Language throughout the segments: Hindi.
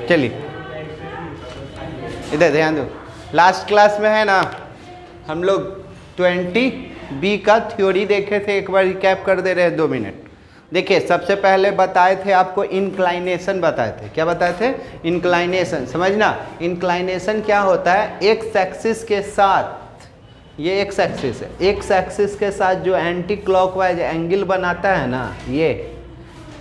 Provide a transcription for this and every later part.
चलिए इधर ध्यान दो, लास्ट क्लास में है ना हम लोग 20B का थ्योरी देखे थे, एक बार रिकैप कर दे रहे हैं 2 मिनट। देखिए सबसे पहले बताए थे आपको इंक्लाइनेशन बताए थे, क्या बताए थे? इंक्लाइनेशन। समझना, इंक्लाइनेशन क्या होता है? एक्स एक्सिस के साथ, ये एक्स एक्सिस है, एक्स एक्सिस के साथ जो एंटी क्लॉकवाइज एंगल बनाता है ना, ये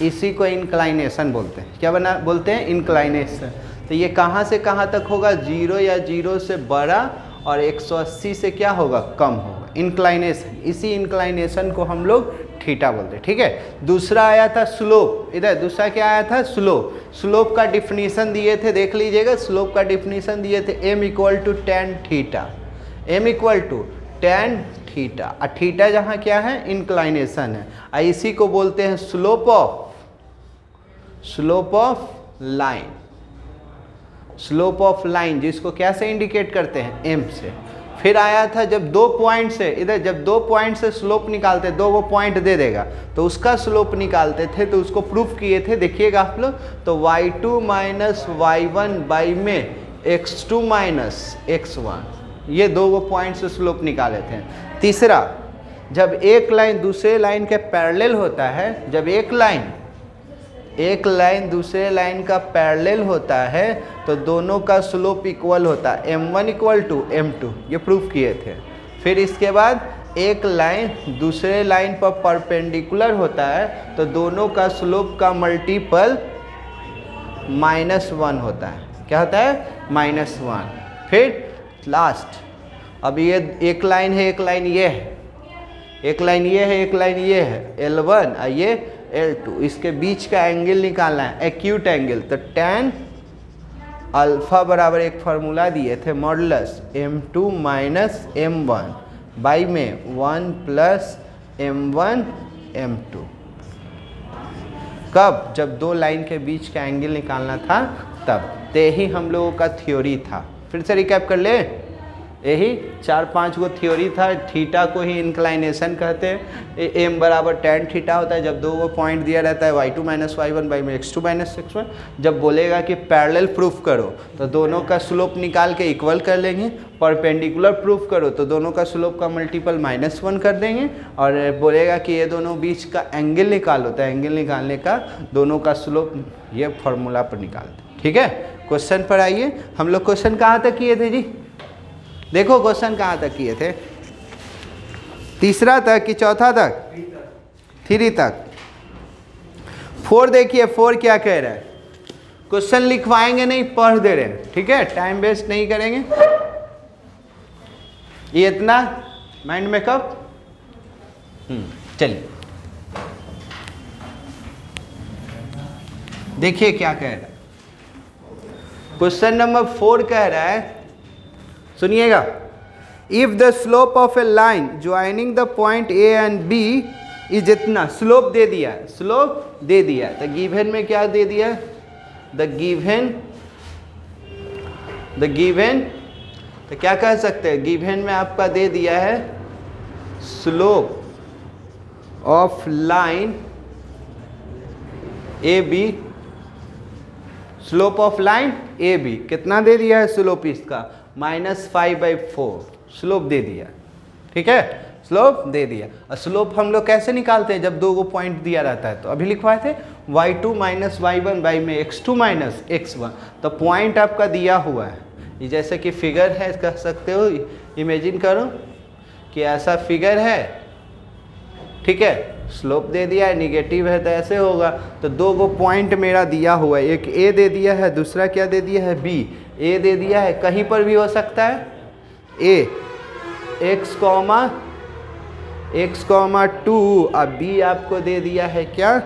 इसी को इंक्लाइनेशन बोलते हैं। क्या बोलते हैं? इंक्लाइनेशन। तो ये कहाँ से कहाँ तक होगा? 0 या 0 से बड़ा और 180 से क्या होगा? कम होगा। इंक्लाइनेशन, इसी इंक्लाइनेशन को हम लोग थीटा बोलते हैं। ठीक है। दूसरा आया था स्लोप, इधर दूसरा क्या आया था? स्लोप। स्लोप का डिफिनीशन दिए थे, देख लीजिएगा। स्लोप का डिफिनीशन दिए थे m equal to tan theta, m equal to tan theta. और थीटा जहाँ क्या है? इंक्लाइनेशन है। इसी को बोलते हैं slope of line, slope of line, जिसको क्या से इंडिकेट करते हैं? m से। फिर आया था जब 2 पॉइंट से, इधर जब 2 पॉइंट से स्लोप निकालते, 2 वो पॉइंट दे देगा तो उसका स्लोप निकालते थे, तो उसको प्रूफ किए थे। देखिएगा आप लोग, तो y2 माइनस y1 बाई में x2 माइनस x1, ये 2 वो पॉइंट से स्लोप निकाले थे। तीसरा, जब एक लाइन दूसरे लाइन के पैरेलल होता है, जब एक लाइन दूसरे लाइन का पैरेलल होता है तो दोनों का स्लोप इक्वल होता है, m1 इक्वल टू m2, ये प्रूफ किए थे। फिर इसके बाद एक लाइन दूसरे लाइन पर परपेंडिकुलर होता है तो दोनों का स्लोप का मल्टीपल -1 होता है। क्या होता है? -1। फिर लास्ट, अब ये एक लाइन है, एक लाइन ये है, एक लाइन ये है, एक लाइन ये है, L1 और ये L2, इसके बीच का एंगल निकालना है, एक्यूट एंगल। तो tan अल्फा बराबर एक फार्मूला दिए थे, modulus m2 minus m1 by में 1 प्लस m1 m2। कब? जब 2 लाइन के बीच का एंगल निकालना था तब। तो यही हम लोगों का थ्योरी था। फिर से रिकैप कर ले, यही 4-5 गो थ्योरी था। थीटा को ही इंक्लाइनेशन कहते हैं। m बराबर tan थीटा होता है जब 2 वो पॉइंट दिया रहता है, y2 माइनस y1 बाई में x2 माइनस x1। जब बोलेगा कि पैरेलल प्रूफ करो तो दोनों का स्लोप निकाल के इक्वल कर लेंगे। परपेंडिकुलर प्रूफ करो तो दोनों का स्लोप का मल्टीपल -1 कर देंगे। और बोलेगा कि ये दोनों बीच का एंगल निकालो तो एंगल निकालने का दोनों का स्लोप ये फार्मूला पर निकालते। ठीक है। क्वेश्चन पर आइए। हम लोग क्वेश्चन कहाँ तक किए थे जी? देखो क्वेश्चन कहाँ तक किए थे? तीसरा तक कि चौथा तक? 3 तक। 4 देखिए, 4 क्या कह रहा है? क्वेश्चन लिखवाएंगे नहीं, पढ़ दे रहे हैं। ठीक है, टाइम वेस्ट नहीं करेंगे। ये इतना माइंड में कब? चलिए देखिए क्या कह रहा है। क्वेश्चन नंबर 4 कह रहा है, सुनिएगा, if the slope of a line joining the point A and B is इतना। स्लोप दे दिया, स्लोप दे दिया। तो गिवन में क्या दे दिया? द गिवन तो क्या कह सकते हैं? गिवन में आपका दे दिया है slope of line A B, slope of line A B कितना दे दिया है? स्लोप इसका -5/4 स्लोप दे दिया। ठीक है, स्लोप दे दिया। और स्लोप हम लोग कैसे निकालते हैं? जब 2 गो पॉइंट दिया रहता है तो अभी लिखवाए थे y2 माइनस y1 बाई में x2 माइनस x1। तो पॉइंट आपका दिया हुआ है, ये जैसे कि फिगर है, कह सकते हो। इमेजिन करो कि ऐसा फिगर है। ठीक है, स्लोप दे दिया है, निगेटिव है तो ऐसे होगा। तो 2 गो पॉइंट मेरा दिया हुआ है, एक ए दे दिया है, दूसरा क्या दे दिया है? बी। ए दे दिया है, कहीं पर भी हो सकता है। ए x, -2 और बी आपको दे दिया है क्या?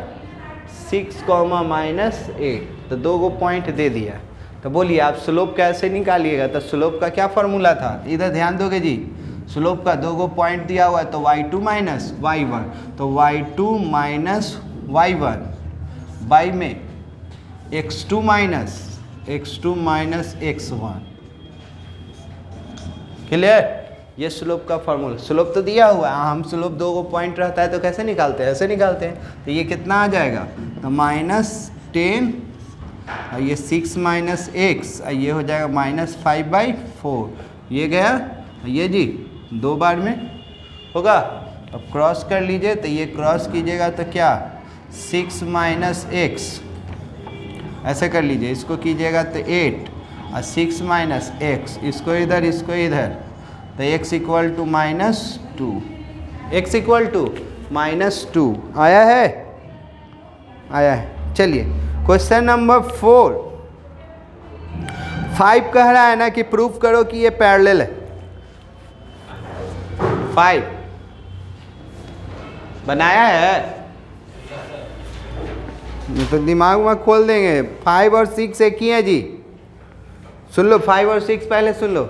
6, -8। तो 2 गो पॉइंट दे दिया। तो बोलिए आप स्लोप कैसे निकालिएगा? तो स्लोप का क्या फॉर्मूला था? इधर ध्यान दोगे जी। स्लोप का 2 गो पॉइंट दिया हुआ है तो y2 माइनस y1, तो y2 माइनस y1 बाई में x2 माइनस x1। क्लियर? ये स्लोप का फॉर्मूला। स्लोप तो दिया हुआ है, हम स्लोप 2 गो पॉइंट रहता है तो कैसे निकालते हैं? ऐसे निकालते हैं। तो ये कितना आ जाएगा? तो -10 और ये 6 माइनस एक्स, ये हो जाएगा -5/4, ये गया, ये जी 2 बार में होगा। अब क्रॉस कर लीजिए, तो ये क्रॉस कीजिएगा तो क्या 6 माइनस एक्स, ऐसे कर लीजिए, इसको कीजिएगा तो 8 और 6 माइनस एक्स, इसको इधर इसको इधर, तो x equal to -2, x equal to -2 आया है, आया है। चलिए क्वेश्चन नंबर 4, 5 कह रहा है ना कि प्रूफ करो कि ये पैरेलल है। 5 बनाया है तो दिमाग में खोल देंगे। 5 और 6 एक ही है जी, सुन लो 5 और 6 पहले सुन लो।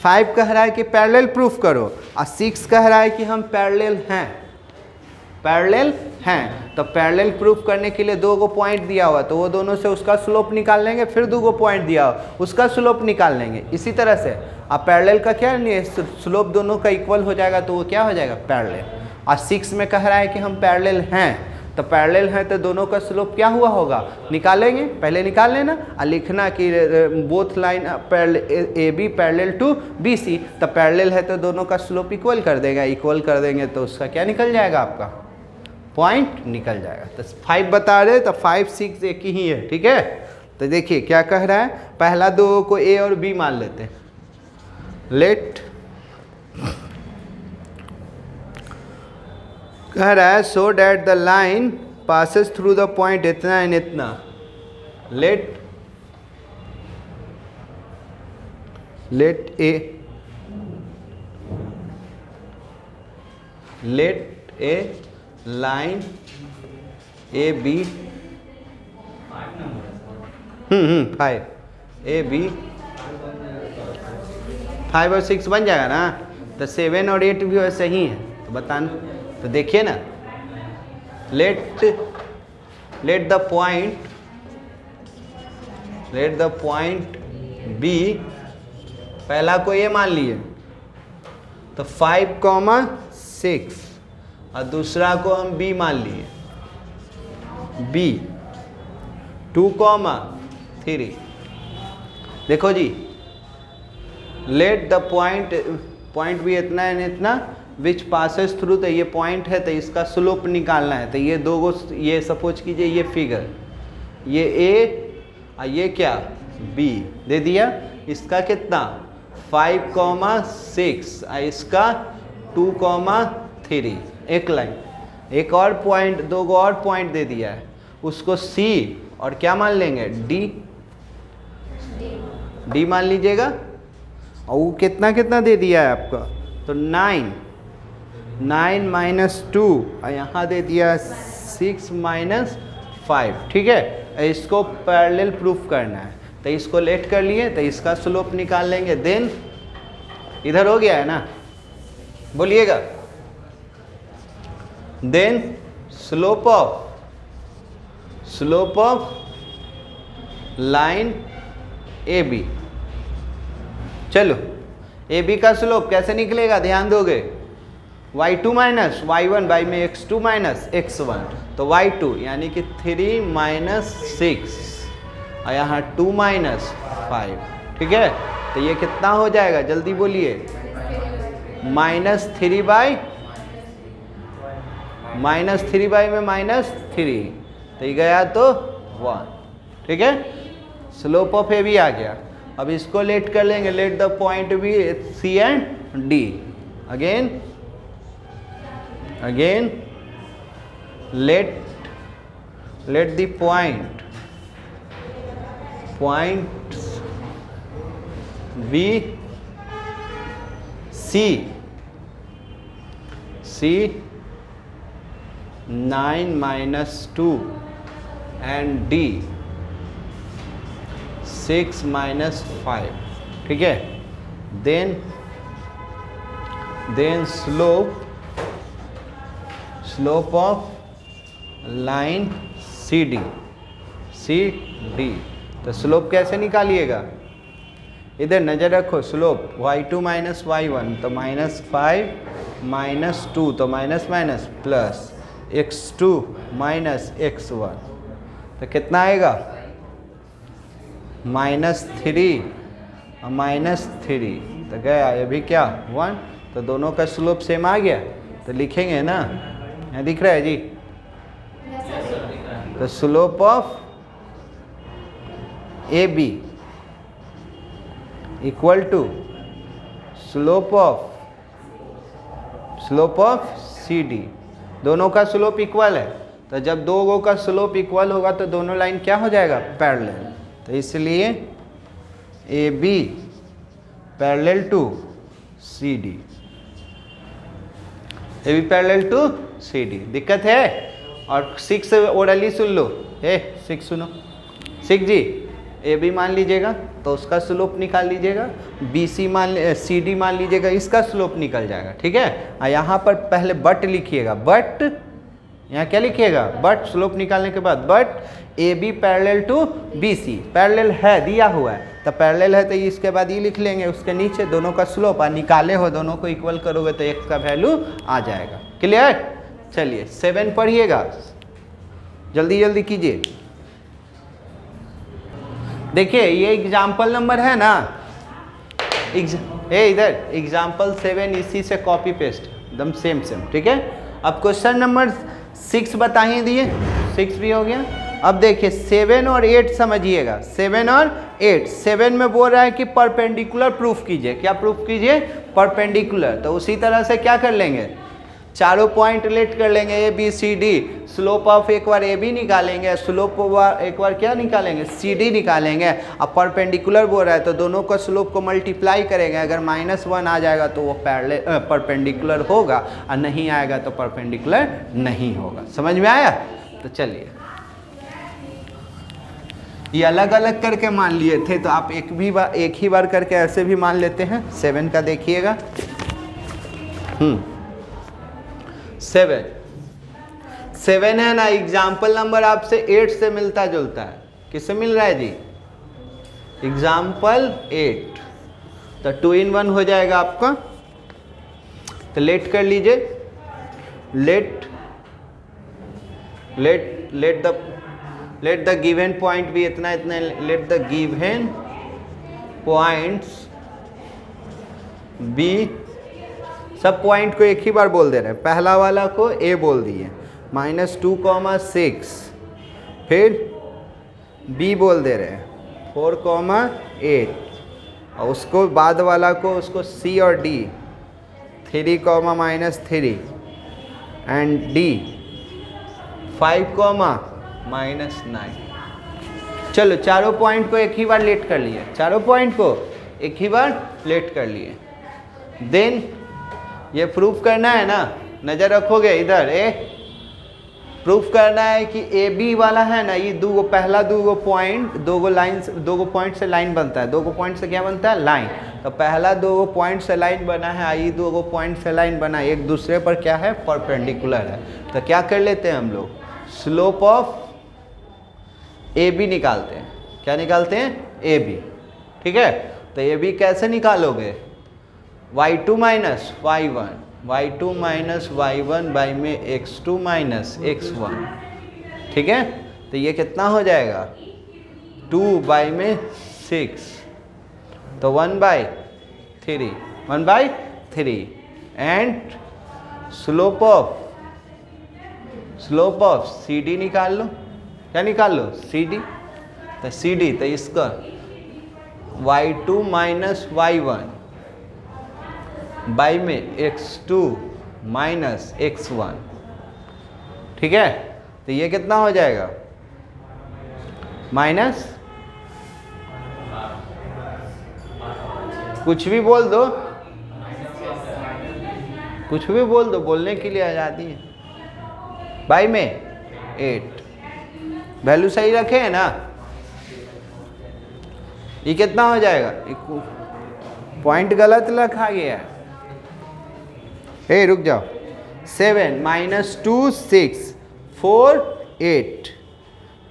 5 कह रहा है कि पैरेलल प्रूफ करो और 6 कह रहा है कि हम पैरेलल हैं, पैरेलल हैं। तो पैरेलल प्रूफ करने के लिए 2 गो पॉइंट दिया हुआ, तो वो दोनों से उसका स्लोप निकाल लेंगे, फिर 2 गो पॉइंट दिया हुआ उसका स्लोप निकाल लेंगे। इसी तरह से अब पैरेलल का क्या नहीं, स्लोप दोनों का इक्वल हो जाएगा, तो वो क्या हो जाएगा पैरेलल। और 6 में कह रहा है कि हम पैरेलल हैं, तो पैरेलल है तो दोनों का स्लोप क्या हुआ होगा, निकालेंगे, पहले निकाल लेना और लिखना कि both line A B parallel to B C, तो पैरेलल है तो दोनों का स्लोप इक्वल कर देगा, इक्वल कर देंगे तो उसका क्या निकल जाएगा, आपका पॉइंट निकल जाएगा। तो 5 बता रहे तो 5 6 एक ही है, ठीक है। तो देखिए क्या कह रहा है, पहला 2 को ए और बी मान लेते हैं। लेट कह रहा है so that the line passes through the point इतना एंड इतना। Let a line A B 5 A B 5 और 6 बन जाएगा ना, तो 7 और 8 भी वैसे ही है, तो बताना। तो देखिए ना, लेट द पॉइंट बी, पहला को ये मान लिए तो 5,6 और दूसरा को हम बी मान लिए, बी 2,3। देखो जी, लेट द पॉइंट भी इतना है इतना विच पासेस थ्रू, तो ये पॉइंट है तो इसका स्लोप निकालना है। तो ये 2 गो, ये सपोज कीजिए ये फिगर, ये ए और ये क्या बी दे दिया, इसका कितना 5,6 और इसका 2,3, एक लाइन। एक और पॉइंट, 2 गो और पॉइंट दे दिया है, उसको सी और क्या मान लेंगे डी मान लीजिएगा। और वो कितना कितना दे दिया है आपका, तो 9 माइनस 2 और यहाँ दे दिया 6 माइनस 5, ठीक है। इसको पैरेलल प्रूफ करना है, तो इसको लेट कर लिए, तो इसका स्लोप निकाल लेंगे। देन इधर हो गया है ना, बोलिएगा। Then slope of line A B, चलो ए बी का स्लोप कैसे निकलेगा, ध्यान दोगे, y2 माइनस y1 बाई में x2 माइनस x1, तो y2 यानी कि 3 माइनस 6 और यहाँ 2 माइनस 5, ठीक है। तो ये कितना हो जाएगा, जल्दी बोलिए, -3 बाई में -3, तो ये गया तो 1, ठीक है। स्लोप ऑफ ए भी आ गया। अब इसको लेट कर लेंगे, let the point B C and D. Again let the point B C 9 minus 2 and D 6 minus 5, ठीक है। then slope of line CD, तो स्लोप कैसे निकालिएगा, इधर नज़र रखो। स्लोप y2 माइनस y1 तो -5 माइनस 2 तो minus plus x2 minus x1, तो कितना आएगा -3 और -3 तो गया, ये भी क्या 1, तो दोनों का स्लोप सेम आ गया, तो लिखेंगे ना, यहाँ दिख रहा है जी, तो slope of AB equal to slope of CD, दोनों का स्लोप इक्वल है, तो जब दो गो का स्लोप इक्वल होगा तो दोनों लाइन क्या हो जाएगा, पैरेलल, तो इसलिए AB parallel to CD, AB parallel to CD। दिक्कत है? और 6 ओरली सुन लो, 6 सुनो, 6 जी, AB मान लीजिएगा तो उसका स्लोप निकाल लीजिएगा, CD मान लीजिएगा, इसका स्लोप निकल जाएगा, ठीक है। और यहाँ पर पहले बट लिखिएगा, बट यहाँ क्या लिखिएगा, बट स्लोप निकालने के बाद but AB parallel to BC, parallel है, दिया हुआ है, तो पैरेलल है तो इसके बाद ये लिख लेंगे, उसके नीचे दोनों का स्लोप, और निकाले हो दोनों को इक्वल करोगे तो x का वैल्यू आ जाएगा। क्लियर? चलिए 7 पढ़िएगा, जल्दी जल्दी कीजिए। देखिए ये एग्जाम्पल नंबर है ना, इधर एग्जाम्पल 7, इसी से कॉपी पेस्ट एकदम सेम, ठीक है। अब क्वेश्चन नंबर 6 बता ही दिए, 6 भी हो गया। अब देखिए 7 और 8 समझिएगा, 7 और 8, 7 में बोल रहा है कि परपेंडिकुलर प्रूफ कीजिए, क्या प्रूफ कीजिए, परपेंडिकुलर, तो उसी तरह से क्या कर लेंगे, चारों पॉइंट रिलेट कर लेंगे, ABCD, स्लोप ऑफ एक बार AB निकालेंगे, स्लोप एक बार क्या निकालेंगे, CD निकालेंगे। अब परपेंडिकुलर बोल रहा है तो दोनों का स्लोप को मल्टीप्लाई करेंगे, अगर -1 आ जाएगा तो वो परपेंडिकुलर होगा, और नहीं आएगा तो परपेंडिकुलर नहीं होगा। समझ में आया? तो चलिए ये अलग अलग करके मान लिए थे, तो आप एक ही बार करके ऐसे भी मान लेते हैं। 7 का देखिएगा, 7 है ना, एग्जाम्पल नंबर आपसे 8 से मिलता जुलता है, किससे मिल रहा है जी, एग्जाम्पल 8, तो 2 in 1 हो जाएगा आपका। तो लेट कर लीजिए, लेट द गिवन पॉइंट भी इतना, let the given points B, सब पॉइंट को एक ही बार बोल दे रहे हैं, पहला वाला को A बोल दिए, -2,6, फिर B बोल दे रहे हैं 4,8, और उसको बाद वाला को उसको C और D, 3,-3 एंड D 5,-9। चलो चारों पॉइंट को एक ही बार लेट कर लिए, चारों पॉइंट को एक ही बार लेट कर लिए। देन ये प्रूफ करना है ना, नज़र रखोगे इधर, प्रूफ करना है कि AB वाला है ना, ये पहला दो पॉइंट पॉइंट से लाइन बनता है, पॉइंट से क्या बनता है, लाइन। तो पहला 2 पॉइंट से लाइन बना है, ये 2 पॉइंट से लाइन बना है, एक दूसरे पर क्या है, परपेंडिकुलर है। तो क्या कर लेते हैं हम लोग, स्लोप ऑफ AB निकालते हैं, क्या निकालते हैं, AB, ठीक है। तो AB कैसे निकालोगे, y2 minus y1, y2 minus y1 by में x2 माइनस x1, ठीक है। तो ये कितना हो जाएगा, 2 बाई में 6, तो 1/3, 1/3, एंड स्लोप ऑफ CD निकाल लो, क्या निकाल लो, CD, तो CD, तो इसका y2 माइनस y1 बाई में x2 माइनस x1, ठीक है। तो ये कितना हो जाएगा, माइनस, कुछ भी बोल दो, कुछ भी बोल दो, बोलने के लिए आज़ादी है। बाई में 8, वैल्यू सही रखे है ना, ये कितना हो जाएगा, पॉइंट गलत रखा गया है, रुक जाओ, 7 -2 6 4 8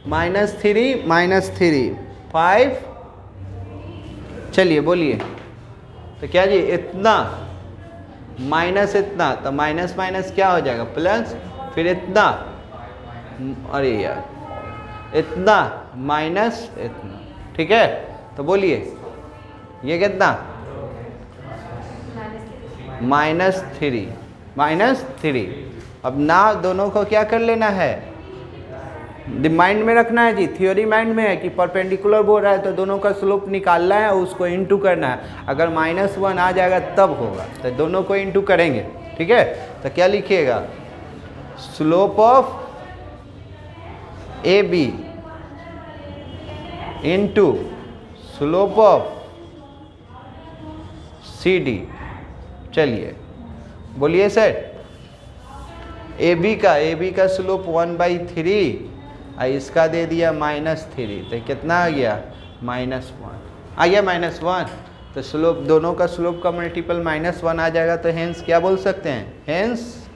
-3 5, चलिए बोलिए, तो क्या जी, इतना माइनस इतना, तो माइनस माइनस क्या हो जाएगा, प्लस, फिर इतना, अरे यार, इतना माइनस इतना, ठीक है, तो बोलिए ये कितना, -3। अब ना दोनों को क्या कर लेना है, माइंड में रखना है जी, थ्योरी माइंड में है कि परपेंडिकुलर बोल रहा है तो दोनों का स्लोप निकालना है और उसको इनटू करना है। अगर -1 आ जाएगा तब होगा, तो दोनों को इनटू करेंगे। ठीक है, तो क्या लिखिएगा, slope of A B into slope of C D. चलिए बोलिए सर, ए बी का स्लोप 1/3 और इसका दे दिया -3, तो कितना आ गया, -1 आ गया, -1। तो स्लोप, दोनों का स्लोप का मल्टीपल -1 आ जाएगा, तो हेंस क्या बोल सकते हैं, hence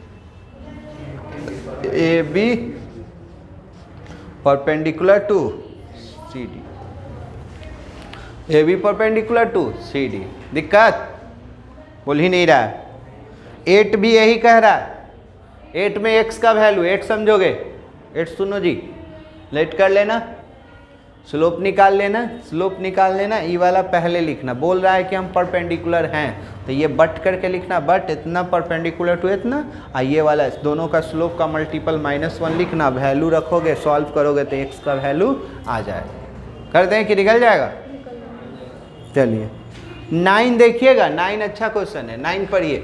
A B perpendicular to C D, A B perpendicular to C D. दिक्कत बोल ही नहीं रहा है। 8 भी यही कह रहा है, 8 में x का वैल्यू, 8 समझोगे, 8 सुनो जी, लेट कर लेना, स्लोप निकाल लेना, ई वाला पहले लिखना। बोल रहा है कि हम परपेंडिकुलर हैं, तो ये बट करके लिखना, बट इतना परपेंडिकुलर टू इतना, और ये वाला दोनों का स्लोप का मल्टीपल -1 लिखना, वैल्यू रखोगे, सॉल्व करोगे तो x का वैल्यू आ जाएगा। कर दें कि निकल जाएगा। चलिए 9 देखिएगा, 9 अच्छा क्वेश्चन है, 9 पढ़िए।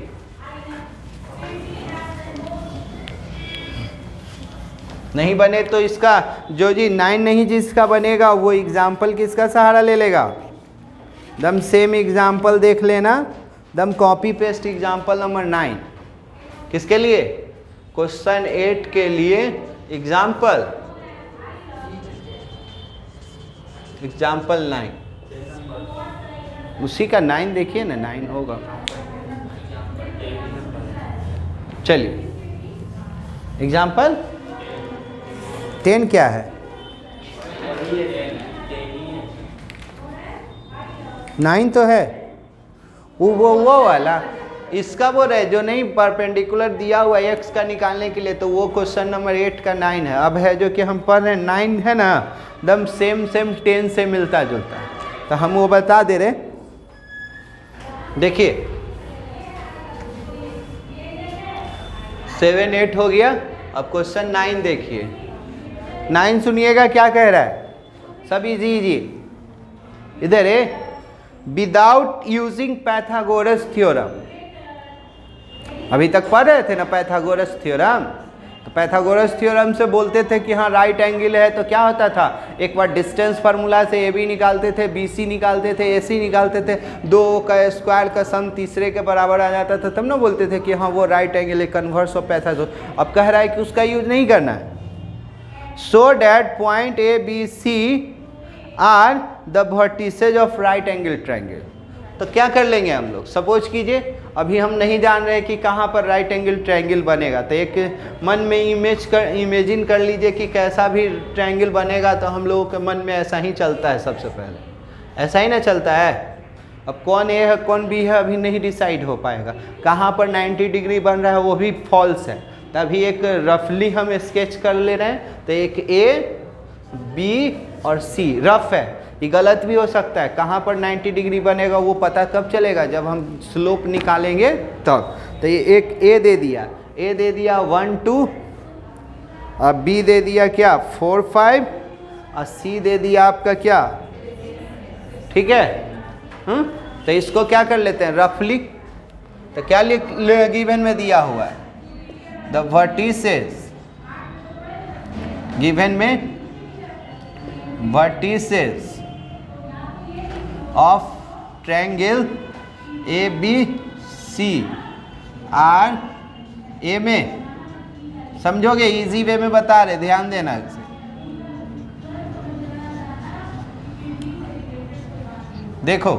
नहीं बने तो इसका जो जी 9 नहीं जिसका बनेगा वो एग्जाम्पल किसका सहारा ले लेगा, दम सेम एग्जाम्पल देख लेना, दम कॉपी पेस्ट एग्जाम्पल नंबर 9 किसके लिए, क्वेश्चन 8 के लिए एग्जाम्पल 9, उसी का 9 देखिए ना, 9 होगा। चलिए एग्जाम्पल 10 क्या है, 9 तो है, वो वाला इसका बोल रहे जो नहीं परपेंडिकुलर दिया हुआ x का निकालने के लिए, तो वो क्वेश्चन नंबर 8 का 9 है। अब है जो कि हम पढ़ रहे हैं 9 है ना, एकदम सेम 10 से मिलता जुलता है, तो हम वो बता दे रहे। देखिए 7 8 हो गया, अब क्वेश्चन 9 देखिए। 9 सुनिएगा क्या कह रहा है, सब इजी, इधर है, विदाउट यूजिंग पाइथागोरस थ्योरम। अभी तक पढ़ रहे थे ना पाइथागोरस थ्योरम, तो पाइथागोरस थ्योरम से बोलते थे कि हाँ राइट एंगल है, तो क्या होता था, एक बार डिस्टेंस फार्मूला से ए बी निकालते थे, बी सी निकालते थे, ए सी निकालते थे, 2 का स्क्वायर का सम तीसरे के बराबर आ जाता था, तब ना बोलते थे कि हाँ वो राइट एंगल है, कन्वर्स ऑफ पाइथागोरस। अब कह रहा है कि उसका यूज नहीं करना है, so that point A, B, C are the vertices of right angle triangle। तो क्या कर लेंगे हम लोग, सपोज कीजिए अभी हम नहीं जान रहे कि कहाँ पर राइट एंगल ट्रायंगल बनेगा, तो एक मन में इमेजिन कर लीजिए कि कैसा भी ट्रायंगल बनेगा, तो हम लोगों के मन में ऐसा ही चलता है, सबसे पहले ऐसा ही ना चलता है। अब कौन ए है कौन बी है अभी नहीं डिसाइड हो पाएगा, कहाँ पर 90 डिग्री बन रहा है वो भी फॉल्स है, तभी एक रफली हम स्केच कर ले रहे हैं। तो एक ए बी और सी रफ है, ये गलत भी हो सकता है, कहाँ पर 90 डिग्री बनेगा वो पता कब चलेगा, जब हम स्लोप निकालेंगे तब। तो ये एक ए दे दिया 1 2, और बी दे दिया क्या 4 5, और सी दे दिया आपका क्या, ठीक है। तो इसको क्या कर लेते हैं रफली, तो क्या गिवन में दिया हुआ है, द वर्टिसेस, गिवन में vertices of triangle A B C are A में, समझोगे इजी वे में बता रहे, ध्यान देना इसे। देखो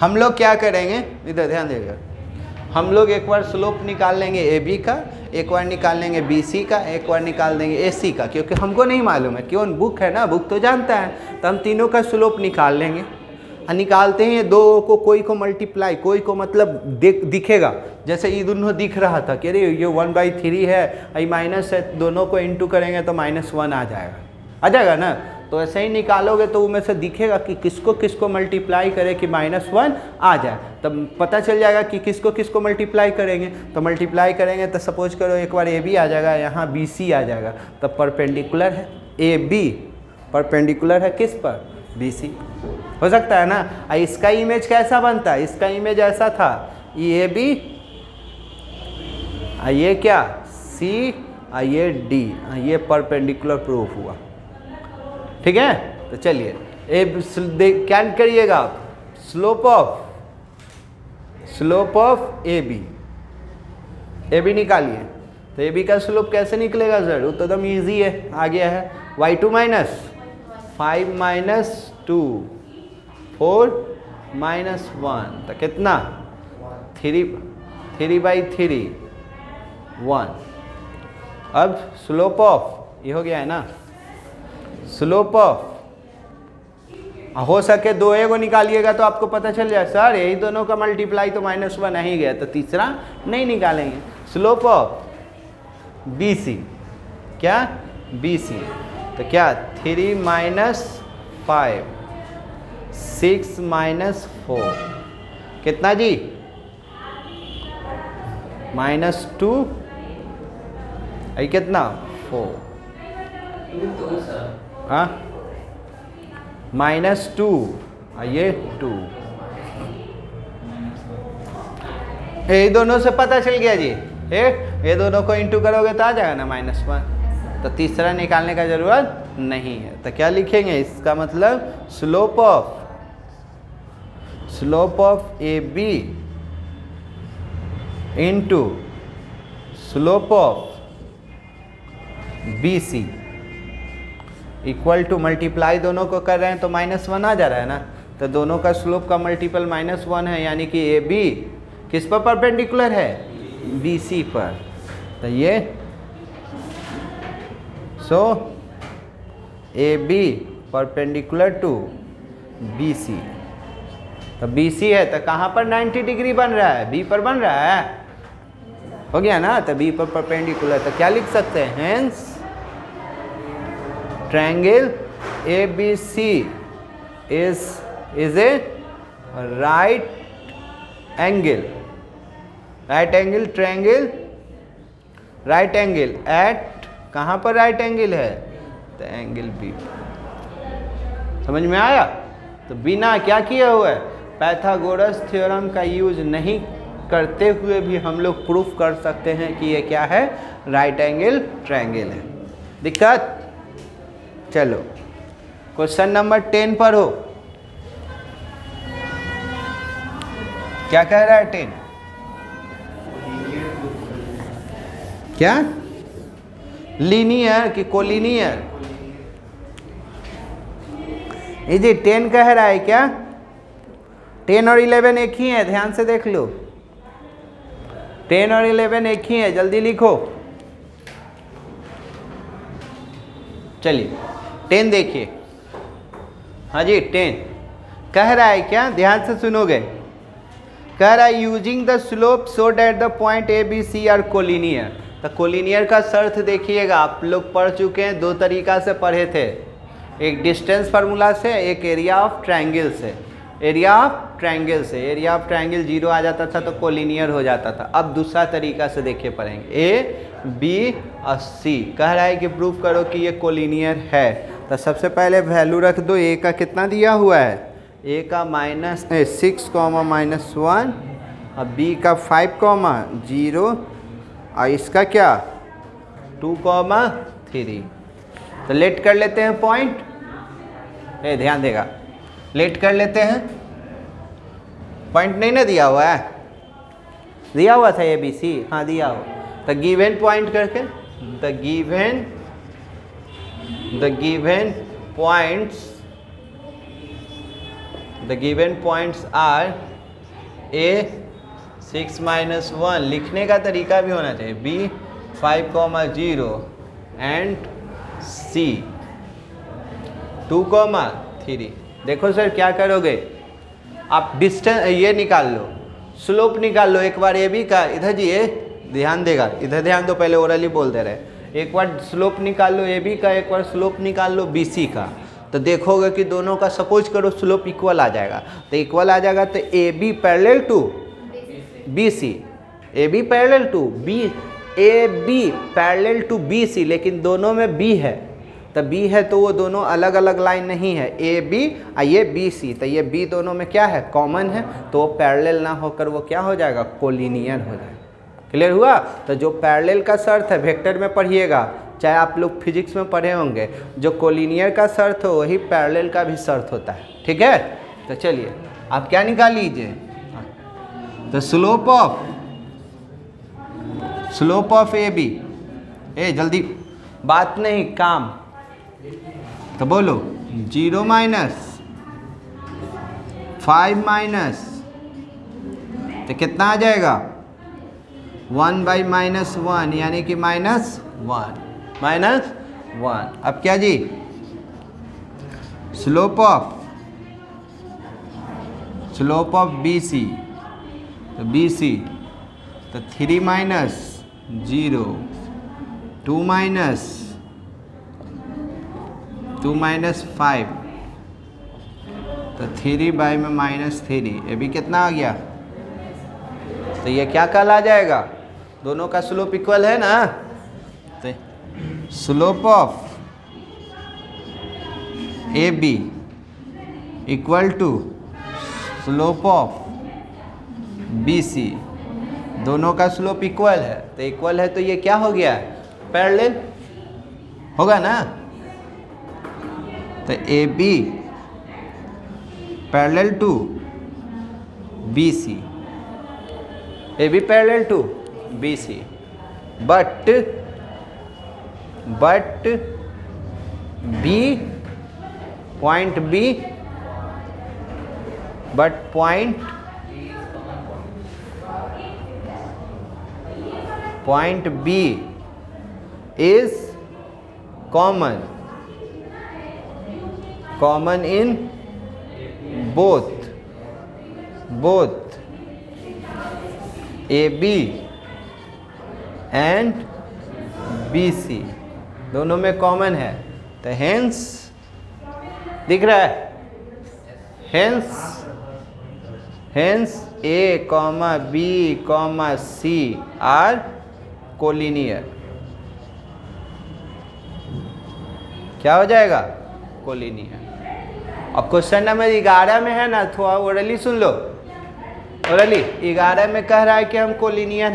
हम लोग क्या करेंगे, इधर ध्यान देगा, हम लोग एक बार स्लोप निकाल लेंगे ए बी का, एक बार निकाल लेंगे बी सी का, एक बार निकाल देंगे ए सी का, क्योंकि हमको नहीं मालूम है, क्यों बुक है ना, बुक तो जानता है, तो हम तीनों का स्लोप निकाल लेंगे। और निकालते हैं दो को, कोई को मल्टीप्लाई, कोई को मतलब दिखेगा, जैसे ये दोनों दिख रहा था कि अरे ये 1/3 है, ये माइनस है, दोनों को इंटू करेंगे तो -1 आ जाएगा ना। तो ऐसे ही निकालोगे तो उनमें से दिखेगा कि किसको किसको मल्टीप्लाई करे कि -1 आ जाए, तब पता चल जाएगा कि किसको किसको मल्टीप्लाई करेंगे। तो मल्टीप्लाई करेंगे तो सपोज करो एक बार AB आ जाएगा, यहाँ BC आ जाएगा, तब परपेंडिकुलर है AB, परपेंडिकुलर है किस पर, BC। हो सकता है ना। इसका इमेज कैसा बनता है, इसका इमेज ऐसा था, ये AB, ये क्या C, ये D, ये परपेंडिकुलर प्रूफ हुआ। ठीक है, तो चलिए क्या करिएगा आप, स्लोप ऑफ AB निकालिए। तो AB का स्लोप कैसे निकलेगा सर, वो तो एकदम ईजी है, आ गया है y2 माइनस 5 माइनस 2 4 माइनस 1, तो कितना 3/3 1। अब स्लोप ऑफ ये हो गया है ना, स्लोप ऑफ हो सके 2a को निकालिएगा तो आपको पता चल जाए सर यही दोनों का मल्टीप्लाई तो -1 आ ही गया, तो तीसरा नहीं निकालेंगे। स्लोप ऑफ BC, क्या BC, तो क्या 3 माइनस 5 6 माइनस 4 कितना जी -2, ये कितना 4, हाँ -2, ये 2, ये दोनों से पता चल गया जी। ये दोनों को इंटू करोगे तो आ जाएगा ना -1, तो तीसरा निकालने का जरूरत नहीं है। तो क्या लिखेंगे, इसका मतलब slope of AB into slope of BC equal to, multiply दोनों को कर रहे हैं तो -1 आ जा रहा है ना, तो दोनों का स्लोप का मल्टीपल -1 है, यानी कि AB किस पर परपेंडिकुलर है, BC पर। तो ये AB परपेंडिकुलर टू BC, तो BC है तो कहाँ पर 90 डिग्री बन रहा है, B पर बन रहा है, हो गया ना। तो B पर परपेंडिकुलर, तो क्या लिख सकते हैं, hence triangle ABC is a right angle triangle at, कहाँ पर राइट एंगल है, तो एंगल B। समझ में आया। तो बिना क्या किया हुआ है, पाइथागोरस थ्योरम का यूज नहीं करते हुए भी हम लोग प्रूफ कर सकते हैं कि ये क्या है, राइट एंगल ट्रायंगल है। दिक्कत, चलो क्वेश्चन नंबर 10 पर हो, क्या कह रहा है 10, क्या लीनियर कि कोलिनियर, ये जी 10 कह रहा है क्या, 10 और 11 एक ही है, ध्यान से देख लो, 10 और 11 एक ही है, जल्दी लिखो। चलिए 10 देखिए, हाँ जी 10 कह रहा है क्या, ध्यान से सुनोगे, कह रहा है using the slope so that the point ABC are collinear. तो कोलिनियर का शर्त देखिएगा, आप लोग पढ़ चुके हैं, दो तरीका से पढ़े थे, एक डिस्टेंस फार्मूला से, एक एरिया ऑफ ट्रायंगल से। एरिया ऑफ ट्रायंगल 0 आ जाता था तो कोलिनियर हो जाता था। अब दूसरा तरीका से देखिए पढ़ेंगे, A B और C कह रहा है कि प्रूफ करो कि ये कोलिनियर है। तो सबसे पहले वैल्यू रख दो, A का कितना दिया हुआ है, A का -6, -1 और B का 5, 0 और इसका क्या 2, 3। तो लेट कर लेते हैं पॉइंट, ध्यान देगा, लेट कर लेते हैं, पॉइंट नहीं ना दिया हुआ है, दिया हुआ था ABC, हाँ दिया हुआ। तो गिवन पॉइंट करके, the given points are A 6 - 1, लिखने का तरीका भी होना चाहिए, B 5, 0 एंड C 2, 3। देखो सर क्या करोगे आप, डिस्टेंस ये निकाल लो, स्लोप निकाल लो एक बार AB का, इधर जी ये ध्यान देगा, इधर ध्यान दो, पहले ओरली बोलते रहे, एक बार स्लोप निकाल लो AB का, एक बार स्लोप निकाल लो BC का। तो देखोगे कि दोनों का सपोज करो स्लोप इक्वल आ जाएगा, तो इक्वल आ जाएगा तो A B parallel to B C, A B parallel to B, A B parallel to B C, लेकिन दोनों में बी है, तो बी है तो वो दोनों अलग अलग लाइन नहीं है, ए बी और ये बी सी, तो ये बी दोनों में क्या है कॉमन है, तो वो पैरेलल ना होकर वो क्या हो जाएगा कोलिनियर हो जाएगा। क्लियर हुआ? तो जो पैरेलल का शर्त है वेक्टर में पढ़िएगा, चाहे आप लोग फिजिक्स में पढ़े होंगे, जो कोलिनियर का शर्त हो वही पैरेलल का भी शर्त होता है। ठीक है, तो चलिए आप क्या निकाल लीजिए, तो स्लोप ऑफ ए बी, ए जल्दी बात नहीं काम, तो बोलो 0 माइनस 5 माइनस, तो कितना आ जाएगा 1 बाई -1, यानी कि -1। अब क्या जी, स्लोप ऑफ बी सी, तो बी सी तो 3 माइनस 0, 2 माइनस 5, तो 3 बाई में -3, ये भी कितना आ गया, तो ये क्या कल आ जाएगा, दोनों का स्लोप इक्वल है ना, तो slope of A B equal to slope of B C, दोनों का स्लोप इक्वल है, तो इक्वल है तो ये क्या हो गया पैरेलल होगा ना, तो A B parallel to B C, A B parallel to B C, but B point B, but point B is common in both A B and B C, दोनों में कॉमन है, तो हेंस दिख रहा है, hence A comma B comma C are collinear, क्या हो जाएगा कोलिनियर। अब क्वेश्चन नंबर 11 में है ना, थोड़ा ओरली सुन लो, ओरली 11 में कह रहा है कि हम कोलिनियर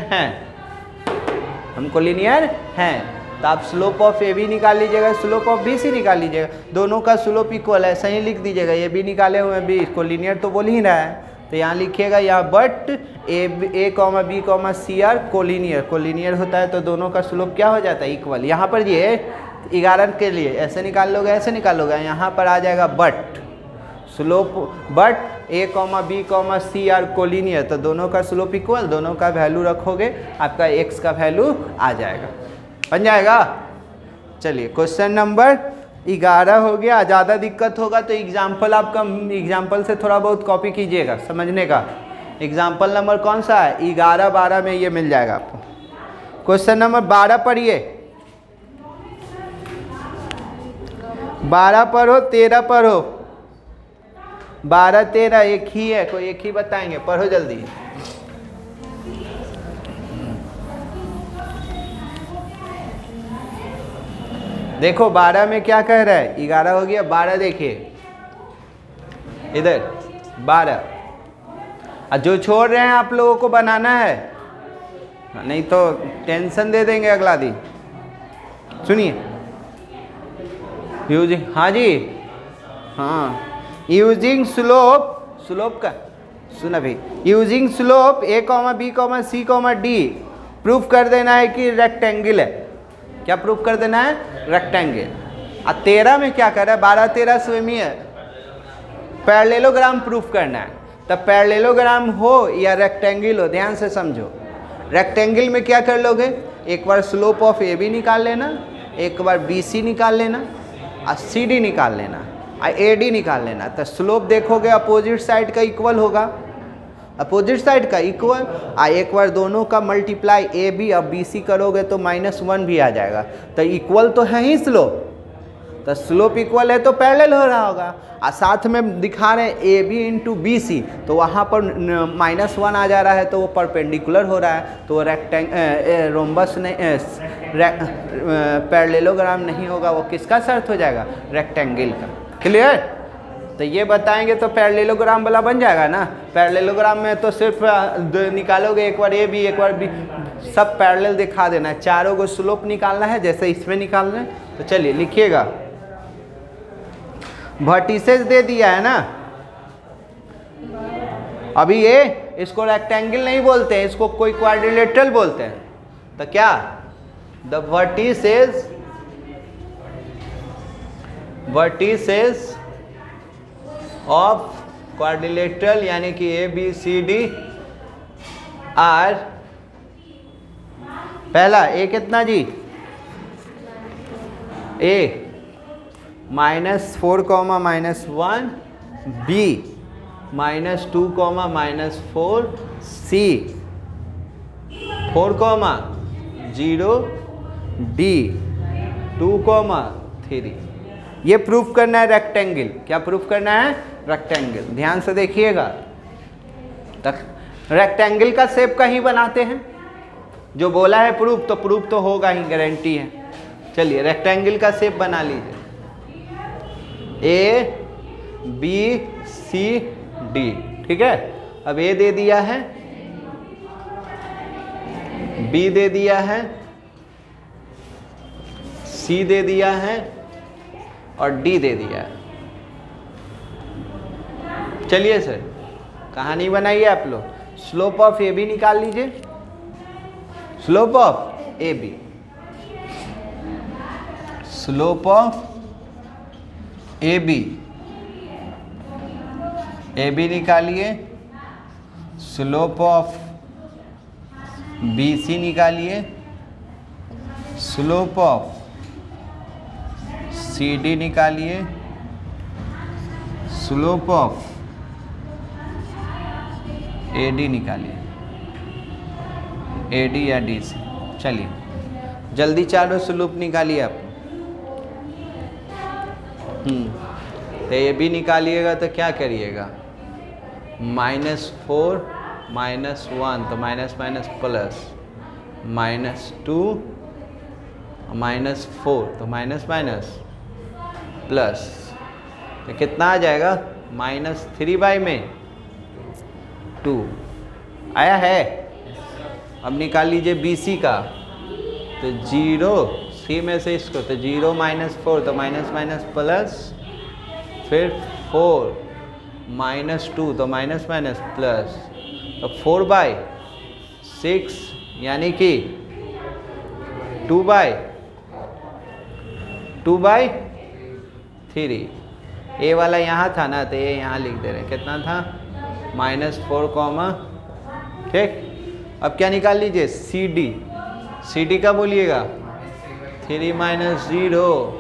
हैं, तो आप स्लोप ऑफ ए बी निकाल लीजिएगा, स्लोप ऑफ बी सी निकाल लीजिएगा, दोनों का स्लोप इक्वल है, ऐसा ही लिख दीजिएगा, ये भी निकाले हुए बी कोलिनियर तो बोल ही रहा है, तो यहाँ लिखिएगा, यहाँ but A comma B comma C are collinear होता है, तो दोनों का स्लोप क्या हो जाता है इक्वल। यहाँ पर ये 11 के लिए ऐसे निकाल लोगे, ऐसे निकाल लोगे, यहाँ पर आ जाएगा but A comma B comma C are collinear, तो दोनों का स्लोप इक्वल, दोनों का वैल्यू रखोगे, आपका एक्स का वैल्यू आ जाएगा, बन जाएगा। चलिए क्वेश्चन नंबर 11 हो गया। ज़्यादा दिक्कत होगा तो एग्जाम्पल से थोड़ा बहुत कॉपी कीजिएगा समझने का। एग्जाम्पल नंबर कौन सा है, 11, 12 में ये मिल जाएगा आपको। क्वेश्चन नंबर 12 पढ़िए, 12 पढ़ो, 13 पढ़ो, 12, 13 एक ही है, कोई एक ही बताएंगे, पढ़ो जल्दी। देखो 12 में क्या कह रहा है, 11 हो गया, 12 देखिए इधर 12, और जो छोड़ रहे हैं आप लोगों को बनाना है, नहीं तो टेंशन दे देंगे अगला दिन। सुनिए यूजिंग, हाँ जी हाँ, यूजिंग स्लोप का सुना भाई, यूजिंग स्लोप ए comma B comma C comma D proof कर देना है कि रेक्टेंगल है। क्या प्रूफ कर देना है, रेक्टेंगल। और 13 में क्या कर रहा है, 12, 13 सेम ही है, पैरेललोग्राम प्रूफ करना है। तब पैरेललोग्राम हो या रेक्टेंगल हो, ध्यान से समझो। रेक्टेंगल में क्या कर लोगे, एक बार स्लोप ऑफ ए बी निकाल लेना, एक बार बी सी निकाल लेना, और सी डी निकाल लेना, और ए डी निकाल लेना। तो स्लोप देखोगे अपोजिट साइड का इक्वल होगा, अपोजिट साइड का इक्वल, और एक बार दोनों का मल्टीप्लाई ए बी और बी सी करोगे तो -1 भी आ जाएगा। तो इक्वल तो है ही स्लोप, तो स्लोप इक्वल है तो पैरेलल हो रहा होगा। और साथ में दिखा रहे हैं A B into B C, तो वहाँ पर -1 आ जा रहा है तो वो परपेंडिकुलर हो रहा है, तो रोम्बस नहीं पैरेललोग्राम नहीं होगा, वो किसका शर्त हो जाएगा? रेक्टेंगल का। क्लियर? तो ये बताएंगे तो पैरेललोग्राम वाला बन जाएगा ना। पैरेललोग्राम में तो सिर्फ निकालोगे, एक बार ए बी एक बार बी, सब पैरेलल दिखा देना है, चारों को स्लोप निकालना है जैसे इसमें निकालना है। तो चलिए लिखिएगा, वर्टिसेस दे दिया है ना। अभी ये इसको रेक्टेंगल नहीं बोलते हैं, इसको कोई क्वाड्रिलेटरल बोलते हैं। तो क्या? द वर्टिसेस ऑफ क्वाड्रिलेटरल यानी कि A B C D are, पहला ए कितना जी? ए -4, -1, बी -2, -4, सी 4, 0, डी 2, 3। ये प्रूफ करना है रेक्टेंगल। क्या प्रूफ करना है? रेक्टेंगल। ध्यान से देखिएगा, तक रेक्टेंगल का शेप का ही बनाते हैं। जो बोला है प्रूफ, तो प्रूफ तो होगा ही, गारंटी है। चलिए रेक्टेंगल का शेप बना लीजिए, ए बी सी डी, ठीक है। अब ए दे दिया है, बी दे दिया है, सी दे दिया है और डी दे दिया है। चलिए सर कहानी बनाइए आप लोग। स्लोप ऑफ ए बी निकाल लीजिए, slope of A B, slope of A B निकालिए, स्लोप ऑफ बी सी निकालिए, स्लोप ऑफ सी डी निकालिए, स्लोप ऑफ ए डी निकालिए, ए डी या डी सी। चलिए जल्दी चारों स्लोप निकालिए आप। तो ए बी निकालिएगा तो क्या करिएगा? -4 -1 तो माइनस माइनस प्लस, -2 -4 तो माइनस माइनस प्लस, तो कितना आ जाएगा? -3/2 आया है। अब निकाल लीजिए बी सी का, तो 0 सी में से इसको, तो 0 -4 तो माइनस माइनस प्लस, फिर 4 -2 तो माइनस माइनस प्लस, तो 4/6 यानी कि 2/3। ए वाला यहाँ था ना, तो ये यहाँ लिख दे रहे हैं। कितना था? -4, ठीक। अब क्या निकाल लीजिए? C D. सी डी का बोलिएगा 3 - 0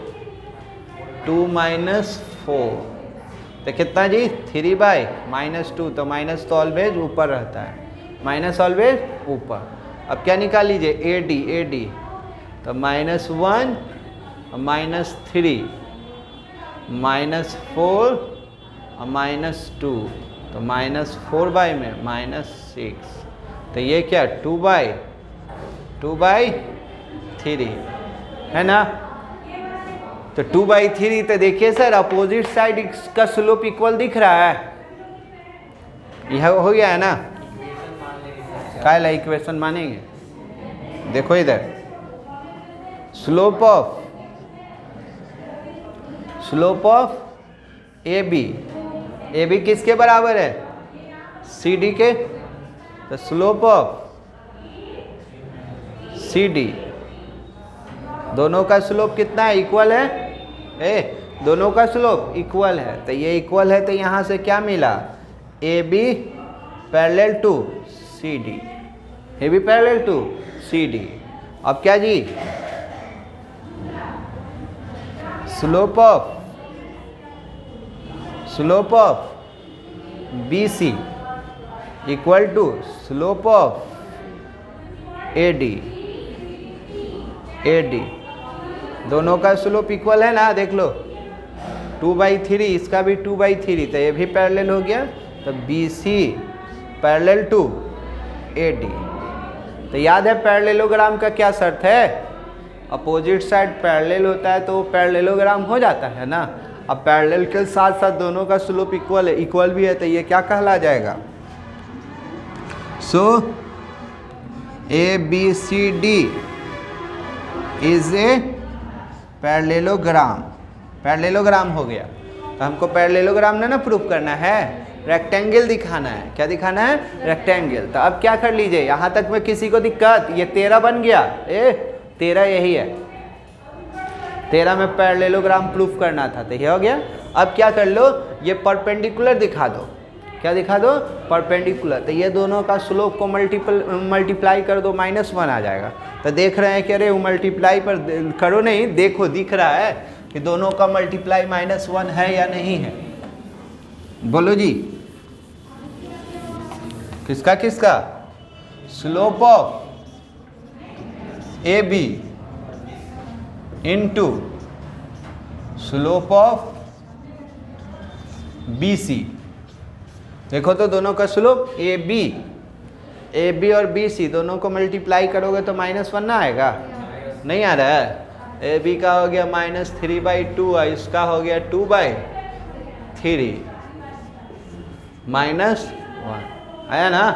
2 - 4, तो कितना जी? 3/-2, तो माइनस तो ऑलवेज ऊपर रहता है, माइनस ऑलवेज ऊपर। अब क्या निकाल लीजिए? ए डी, तो -1 -3 -4 और -2, तो -4 में -6, तो ये क्या? 2/3 है ना। तो 2/3, तो देखिए सर अपोजिट साइड का स्लोप इक्वल दिख रहा है, यह हो गया है ना। क्या इक्वेशन मानेंगे? देखो इधर, स्लोप ऑफ ए बी किसके बराबर है? सी डी के। तो स्लोप ऑफ सी डी, दोनों का स्लोप कितना है? इक्वल है। दोनों का स्लोप इक्वल है, तो ये इक्वल है, तो यहाँ से क्या मिला? A B parallel to C D, A B parallel to C D. अब क्या जी? Slope of B C equal to slope of A D, दोनों का स्लोप इक्वल है ना, देख लो। 2/3, इसका भी 2/3, तो ये भी पैरेलल हो गया। तो BC पैरेलल टू AD। तो याद है पैरेललोग्राम का क्या शर्त है? अपोजिट साइड पैरेलल होता है तो वो पैरेललोग्राम हो जाता है ना। अब पैरेलल के साथ साथ दोनों का स्लोप इक्वल है, इक्वल भी है, तो ये क्या कहला जाएगा? सो ABCD is a parallelogram. Parallelogram हो गया। तो हमको पैरेललोग्राम ना प्रूफ करना है, रेक्टेंगल दिखाना है। क्या दिखाना है? रेक्टेंगल। तो अब क्या कर लीजिए, यहाँ तक में किसी को दिक्कत? ये 13 बन गया। 13 यही है, 13 में पैरेललोग्राम प्रूफ करना था, तो ये हो गया। अब क्या कर लो, ये परपेंडिकुलर दिखा दो। क्या दिखा दो? परपेंडिकुलर। तो ये दोनों का स्लोप को मल्टीप्लाई कर दो, -1 आ जाएगा। तो देख रहे हैं कि अरे वो मल्टीप्लाई पर करो नहीं, देखो दिख रहा है कि दोनों का मल्टीप्लाई -1 है या नहीं है। बोलो जी, किसका किसका? Slope of AB into slope of BC। देखो तो दोनों का स्लोप AB और BC दोनों को मल्टीप्लाई करोगे तो -1 ना आएगा? नहीं आ रहा है। AB का हो गया -3/2 और इसका हो गया 2/3 -1 आया ना।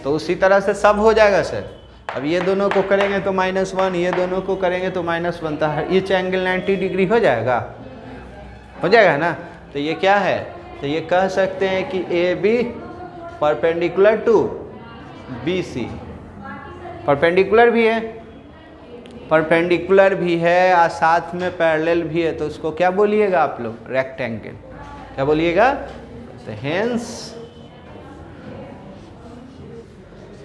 तो उसी तरह से सब हो जाएगा सर। अब ये दोनों को करेंगे तो -1, ये दोनों को करेंगे तो -1, तो ईच एंगल 90 डिग्री हो जाएगा, हो जाएगा ना। तो ये क्या है? तो ये कह सकते हैं कि AB perpendicular to BC। Perpendicular भी है, परपेंडिकुलर भी है और साथ में पैरेलल भी है, तो उसको क्या बोलिएगा आप लोग? रेक्टेंगल। क्या बोलिएगा? तो हेंस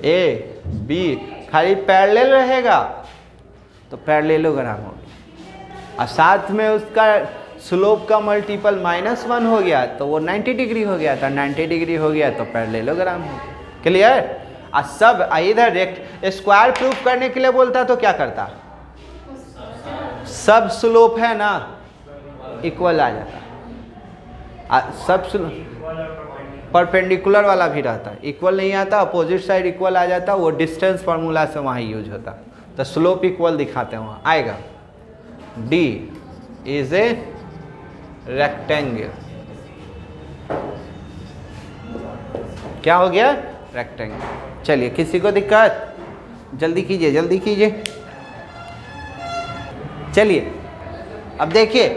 AB खाली पैरेलल रहेगा तो पैरेललोग्राम हो गया, और साथ में उसका स्लोप का मल्टीपल -1 हो गया तो वो 90 डिग्री हो गया था, 90 डिग्री हो गया तो पैरेललोग्राम हो गया। क्लियर? और सब इधर स्क्वायर प्रूफ करने के लिए बोलता तो क्या करता? सब स्लोप है ना इक्वल आ जाता। सब परपेंडिकुलर वाला भी रहता, इक्वल नहीं आता, अपोजिट साइड इक्वल आ जाता, वो डिस्टेंस फार्मूला से वहाँ यूज होता। तो स्लोप इक्वल दिखाते हैं वहाँ आएगा। D is a rectangle. क्या हो गया? रेक्टेंगल। चलिए, किसी को दिक्कत? जल्दी कीजिए, जल्दी कीजिए। चलिए अब देखिए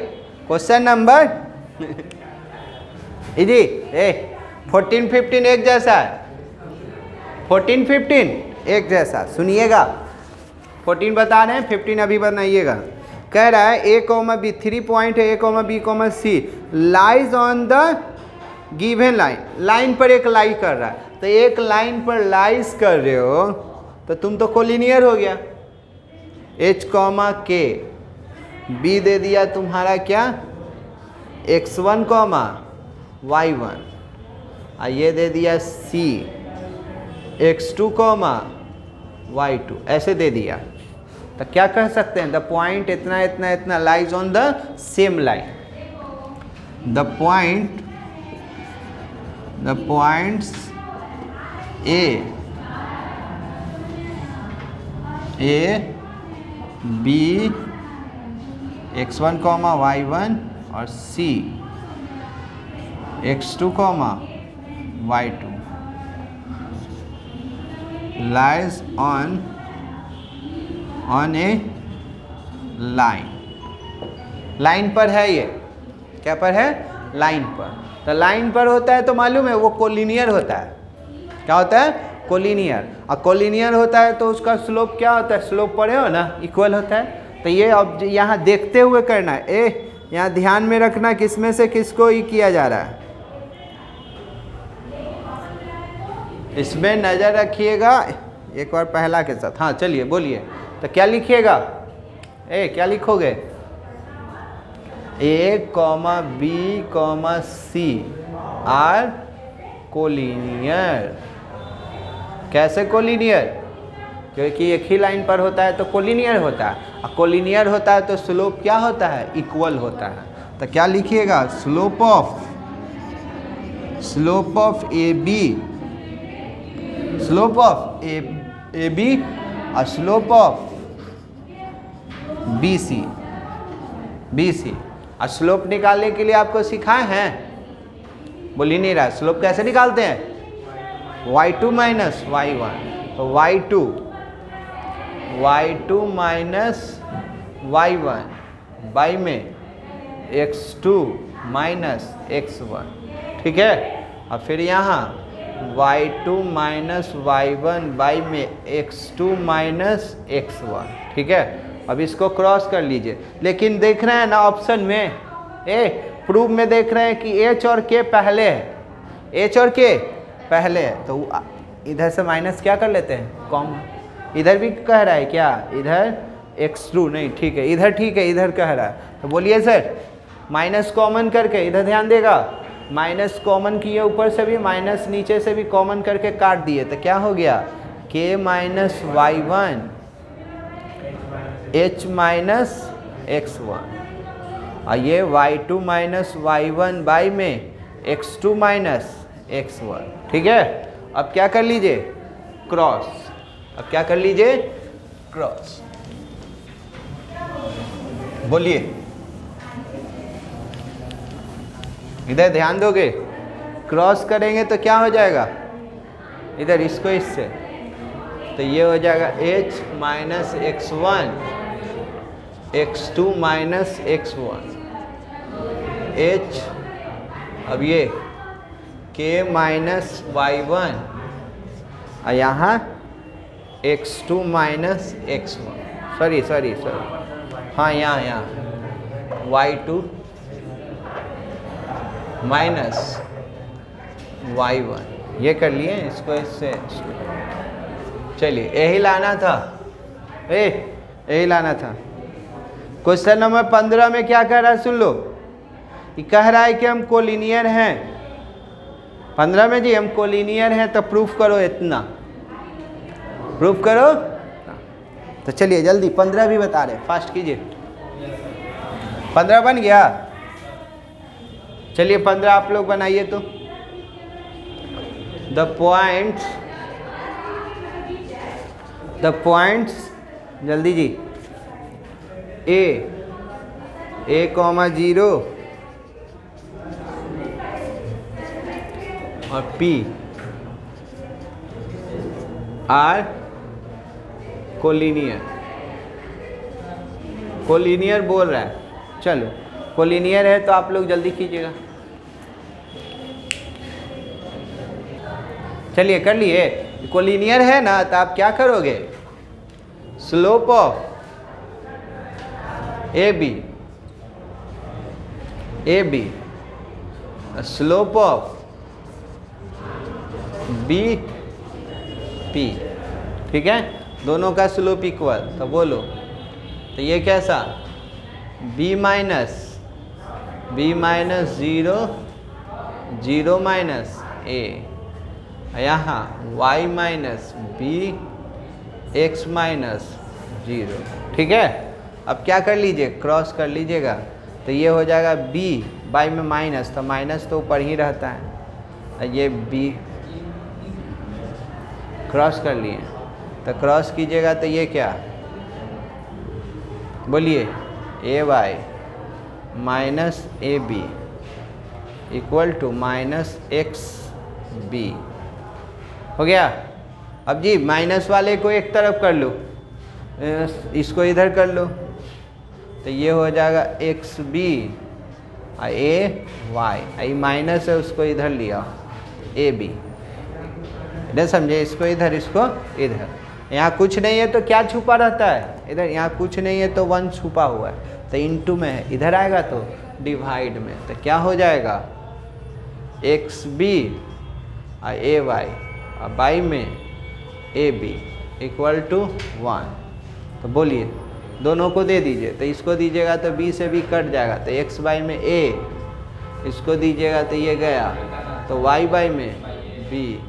क्वेश्चन नंबर जी 14, 15 एक जैसा है। 14, 15 एक जैसा, सुनिएगा। 14 बता रहे हैं, 15 अभी बनाइएगा। कह रहा है A, B 3 पॉइंट है, A, B, C lies on the given line. Line पर एक लाई कर रहा है, तो एक लाइन पर लाइज कर रहे हो तो तुम तो कोलिनियर हो गया। H, K B दे दिया तुम्हारा क्या? X1, Y1, और ये दे दिया C X2, Y2, ऐसे दे दिया। तो क्या कह सकते हैं? द पॉइंट इतना इतना इतना lies on the same line. The points A, B, X1, Y1 और C X2, Y2 lies on a line। Line पर है ये। क्या पर है? लाइन पर। तो लाइन पर होता है तो मालूम है वो कोलिनियर होता है। क्या होता है? कोलिनियर। और कोलिनियर होता है तो उसका स्लोप क्या होता है? स्लोप पढ़े हो ना, इक्वल होता है। तो ये अब यहाँ देखते हुए करना है। यहाँ ध्यान में रखना किस में से किसको ही किया जा रहा है, इसमें नज़र रखिएगा। एक बार पहला के साथ। हाँ चलिए बोलिए। तो क्या लिखिएगा? क्या लिखोगे? A, B, C are collinear. कैसे कोलिनियर? क्योंकि एक ही लाइन पर होता है तो कोलिनियर होता है, और कोलिनियर होता है तो स्लोप क्या होता है? इक्वल होता है। तो क्या लिखिएगा, slope of A B, slope of A B और स्लोप ऑफ बी सी और स्लोप निकालने के लिए आपको सिखाए हैं, बोल ही नहीं रहा। स्लोप कैसे निकालते हैं, y2 माइनस y1, तो y2 माइनस y1 बाई में x2 माइनस x1, ठीक है। और फिर यहाँ y2 माइनस y1 बाई में x2 माइनस x1, ठीक है। अब इसको क्रॉस कर लीजिए, लेकिन देख रहे हैं ना ऑप्शन में प्रूफ में देख रहे हैं कि h और k पहले है, h और k पहले है, तो इधर से माइनस क्या कर लेते हैं, कॉमन। इधर भी कह रहा है क्या, इधर x2 नहीं, ठीक है, इधर ठीक है, इधर कह रहा है, तो बोलिए सर माइनस कॉमन करके, इधर ध्यान देगा, माइनस कॉमन किए ऊपर से भी, माइनस नीचे से भी कॉमन करके काट दिए, तो क्या हो गया, k minus y1 h minus x1, और ये y2 माइनस y1 बाई में x2 माइनस x1, ठीक है। अब क्या कर लीजिए, क्रॉस, अब क्या कर लीजिए, क्रॉस, बोलिए, इधर ध्यान दोगे, क्रॉस करेंगे तो क्या हो जाएगा, इधर इसको इससे, तो ये हो जाएगा h minus x1 x2 minus x1 h, अब ये k माइनस y1 और यहाँ x2 माइनस x1, सॉरी हाँ यहाँ y2 माइनस y1, ये कर लिए, इसको इससे, चलिए यही लाना था, यही लाना था। क्वेश्चन नंबर 15 में क्या कह रहा है, सुन लो, ये कह रहा है कि हम कोलिनियर हैं, 15 में जी हम कोलिनियर हैं, तो प्रूफ करो, इतना प्रूफ करो। तो चलिए जल्दी 15 भी बता रहे, फास्ट कीजिए। 15 बन गया, चलिए 15 आप लोग बनाइए। तो द पॉइंट्स जल्दी जी, a कॉमा 0 और p आर कोलिनियर बोल रहा है। चलो कोलिनियर है तो आप लोग जल्दी कीजिएगा, चलिए कर लिए। कोलिनियर है ना, तो आप क्या करोगे, slope of A B slope of B P, ठीक है, दोनों का स्लोप इक्वल, तो बोलो, तो ये कैसा, b माइनस 0 माइनस a, यहाँ y minus b x minus 0, ठीक है। अब क्या कर लीजिए, क्रॉस कर लीजिएगा, तो ये हो जाएगा b बाई में माइनस, तो माइनस तो ऊपर ही रहता है, ये b क्रॉस कर लिए, तो क्रॉस कीजिएगा तो ये क्या, बोलिए, A Y minus A B equal to minus X B हो गया। अब जी माइनस वाले को एक तरफ कर लो, इसको इधर कर लो, तो ये हो जाएगा एक्स बी और ए वाई, ये माइनस है उसको इधर लिया ए बी, इधर समझे, इसको इधर, इसको इधर। यहाँ कुछ नहीं है तो क्या छुपा रहता है इधर, यहाँ कुछ नहीं है तो 1 छुपा हुआ है, तो इनटू में है, इधर आएगा तो डिवाइड में, तो क्या हो जाएगा एक्स बी और ए वाई और बाई में ए बी इक्वल टू 1। तो बोलिए दोनों को दे दीजिए, तो इसको दीजिएगा तो बी से भी कट जाएगा, तो एक्स बाई में ए, इसको दीजिएगा तो ये गया, तो वाई बाई में बी।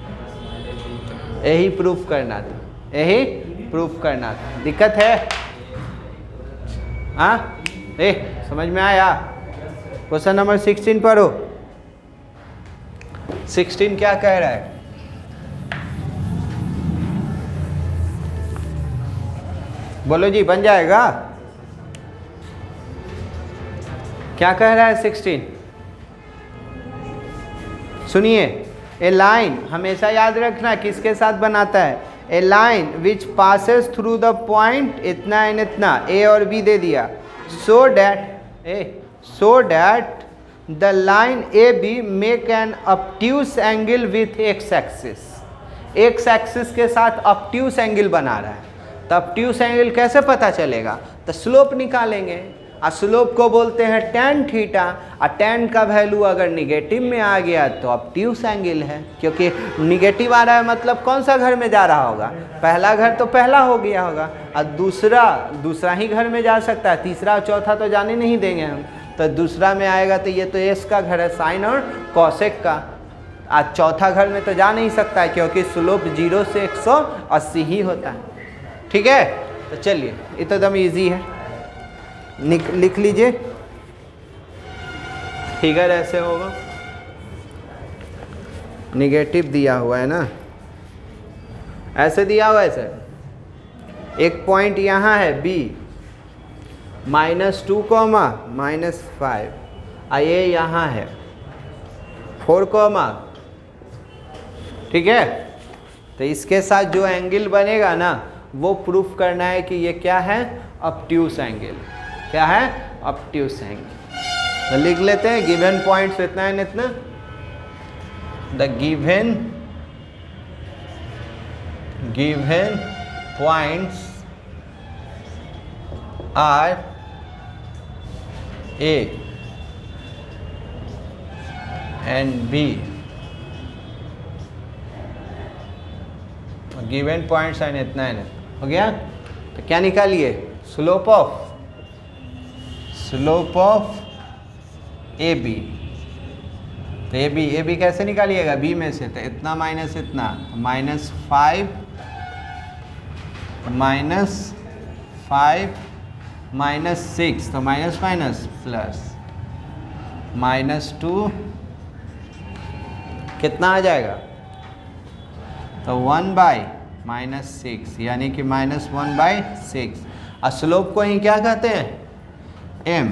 यही प्रूफ करना था, यही प्रूफ करना था। दिक्कत है? हाँ, समझ में आया? क्वेश्चन नंबर 16 पढ़ो। 16 क्या कह रहा है? बोलो जी, बन जाएगा? क्या कह रहा है 16? सुनिए, ए लाइन हमेशा याद रखना किसके साथ बनाता है? A line which passes through the point इतना एंड इतना, ए और बी दे दिया, so that the line A B make an obtuse angle with X axis. X axis के साथ ऑब्ट्यूस एंगल बना रहा है। तो ऑब्ट्यूस एंगल कैसे पता चलेगा? तो स्लोप निकालेंगे, और स्लोप को बोलते हैं tan थीटा, और tan का वैल्यू अगर निगेटिव में आ गया तो ऑब्ट्यूस एंगल है, क्योंकि निगेटिव आ रहा है मतलब कौन सा घर में जा रहा होगा? पहला घर तो पहला हो गया होगा, और दूसरा ही घर में जा सकता है, तीसरा और चौथा तो जाने नहीं देंगे हम। तो दूसरा में आएगा तो ये तो एस का घर है, साइन और कॉसेक का। आज चौथा घर में तो जा नहीं सकता है, क्योंकि स्लोप 0 से 180 ही होता है। ठीक है, तो चलिए, ये तो एकदम ईजी है, लिख लीजिए। फिगर ऐसे होगा, निगेटिव दिया हुआ है ना, ऐसे दिया हुआ है सर। एक पॉइंट यहाँ है B, -2, -5, और ये यहाँ है 4, ठीक है। तो इसके साथ जो एंगल बनेगा ना, वो प्रूफ करना है कि ये क्या है? Obtuse angle. क्या है? Obtuse angle. तो लिख लेते हैं गिवन पॉइंट्स इतना है इतना, the given points are A and B। Given points है इतना है, हो गया। तो क्या निकालिए? Slope of A B. तो ए बी कैसे निकालिएगा? बी में से तो इतना माइनस इतना, -5 -6, तो माइनस प्लस -2, कितना आ जाएगा? तो 1/-6, यानी कि -1/6। और स्लोप को ही क्या कहते हैं? m,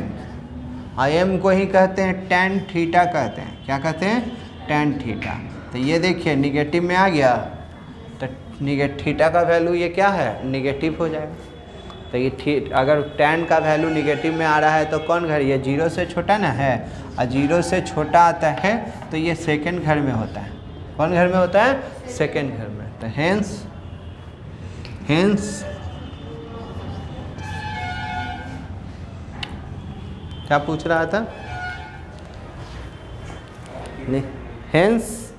और m को ही कहते हैं tan थीटा कहते हैं। क्या कहते हैं? tan theta. तो ये देखिए निगेटिव में आ गया, तो थीटा का वैल्यू ये क्या है? निगेटिव हो जाएगा। तो ये अगर tan का वैल्यू निगेटिव में आ रहा है तो कौन घर? ये 0 से छोटा ना है, और 0 से छोटा आता है तो ये सेकंड घर में होता है। कौन घर में होता है? सेकंड घर में। तो हेंस क्या पूछ रहा था? नहीं, hence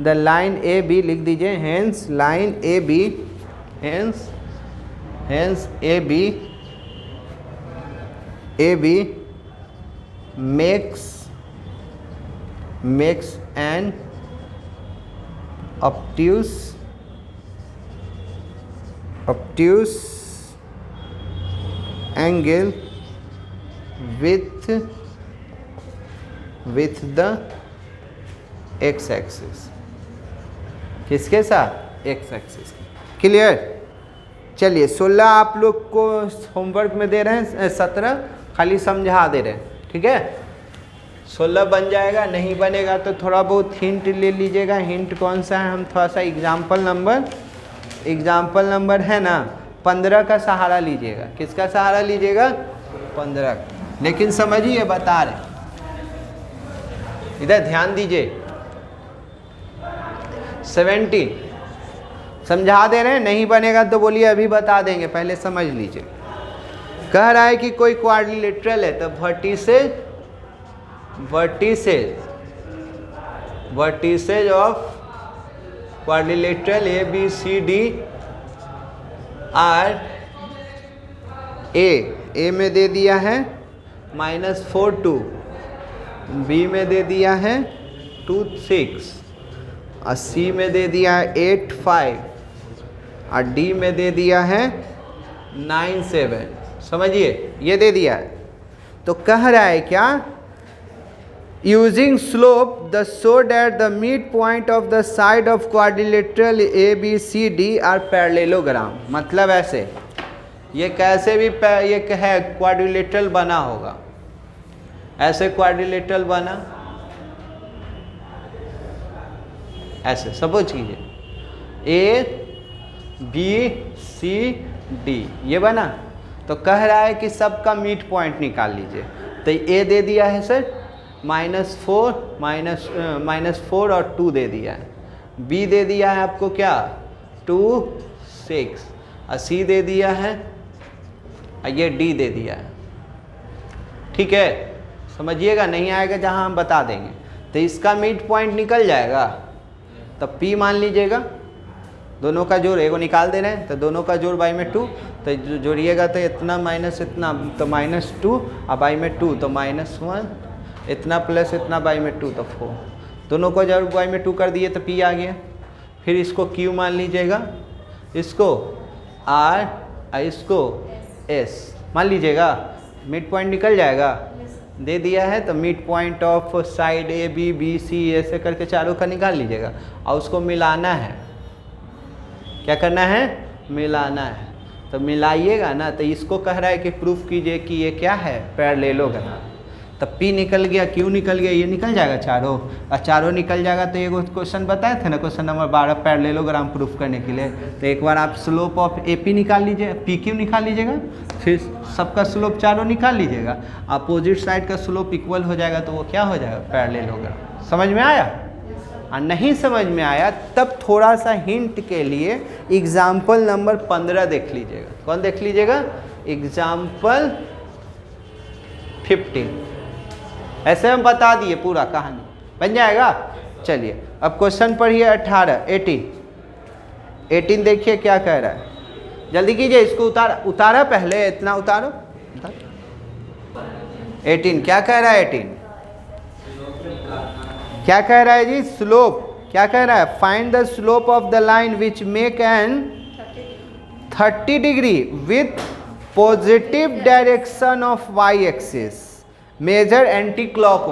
the line A B लिख दीजिए। Hence line A B, hence A B makes an obtuse angle with the x axis। किसके साथ? x axis। क्लियर? चलिए 16 आप लोग को होमवर्क में दे रहे हैं, 17 खाली समझा दे रहे हैं। ठीक है, 16 बन जाएगा, नहीं बनेगा तो थोड़ा बहुत हिंट ले लीजिएगा। हिंट कौन सा है? हम थोड़ा सा एग्जाम्पल नंबर है ना 15 का सहारा लीजिएगा। किसका सहारा लीजिएगा? 15 का। लेकिन समझिए, बता रहे, इधर ध्यान दीजिए। 17 समझा दे रहे हैं, नहीं बनेगा तो बोलिए अभी बता देंगे, पहले समझ लीजिए। कह रहा है कि कोई क्वाड्रिलेटरल है, तो vertices of quadrilateral A B C D are A में दे दिया है -4 बी में दे दिया है 2 6 और सी में दे दिया है 8 5 और डी में दे दिया है 9 7। समझिए, ये दे दिया है। तो कह रहा है क्या using slope the so that the midpoint of the side of quadrilateral ABCD are parallelogram। मतलब ऐसे ये कैसे भी ये है क्वाड्रिलेटरल बना होगा, ऐसे क्वाड्रिलेटरल बना, ऐसे सपोज कीजिए ABCD ये बना, तो कह रहा है कि सबका मिड पॉइंट निकाल लीजिए। तो ए दे दिया है सर -4 और 2 दे दिया है, बी दे दिया है आपको क्या 2 6 और सी दे दिया है, ये डी दे दिया है। ठीक है, समझिएगा, नहीं आएगा जहां हम बता देंगे। तो इसका मिड पॉइंट निकल जाएगा, तो पी मान लीजिएगा, दोनों का जोड़ एगो निकाल दे रहे हैं, तो दोनों का जोड़ बाई में 2, तो जोड़िएगा तो इतना माइनस इतना तो -2 और बाई में 2 तो -1, इतना प्लस इतना बाई में 2 तो 4, दोनों को जब बाई में 2 कर दिए तो पी आ गया। फिर इसको क्यू मान लीजिएगा, इसको आर और इसको एस मान लीजिएगा, मिड पॉइंट निकल जाएगा। दे दिया है तो mid point of side A B B C ऐसे करके चारों का निकाल लीजिएगा और उसको मिलाना है। क्या करना है? मिलाना है। तो मिलाइएगा ना, तो इसको कह रहा है कि प्रूफ कीजिए कि ये क्या है पैरेललोग्राम। तो P निकल गया, Q निकल गया, ये निकल जाएगा चारों, और चारों निकल जाएगा। तो ये क्वेश्चन बताए थे ना, क्वेश्चन नंबर 12 पैरेललोग्राम प्रूफ करने के लिए। तो एक बार आप स्लोप ऑफ AP निकाल लीजिए, PQ निकाल लीजिएगा, फिर सबका स्लोप चारों निकाल लीजिएगा, अपोजिट साइड का स्लोप इक्वल हो जाएगा, तो वो क्या हो जाएगा पैरेललोग्राम। समझ में आया? और नहीं समझ में आया तब थोड़ा सा हिंट के लिए एग्जाम्पल नंबर 15 देख लीजिएगा। कौन देख लीजिएगा? एग्जाम्पल 15। ऐसे हम बता दिए पूरा कहानी, बन जाएगा। चलिए अब क्वेश्चन पढ़िए 18 देखिए क्या कह रहा है, जल्दी कीजिए, इसको उतारा पहले, इतना उतारो। 18 क्या कह रहा है? 18 क्या कह रहा है जी? स्लोप क्या कह रहा है? Find the slope of the line which make an 30 degree with positive direction of Y axis, measure anti clock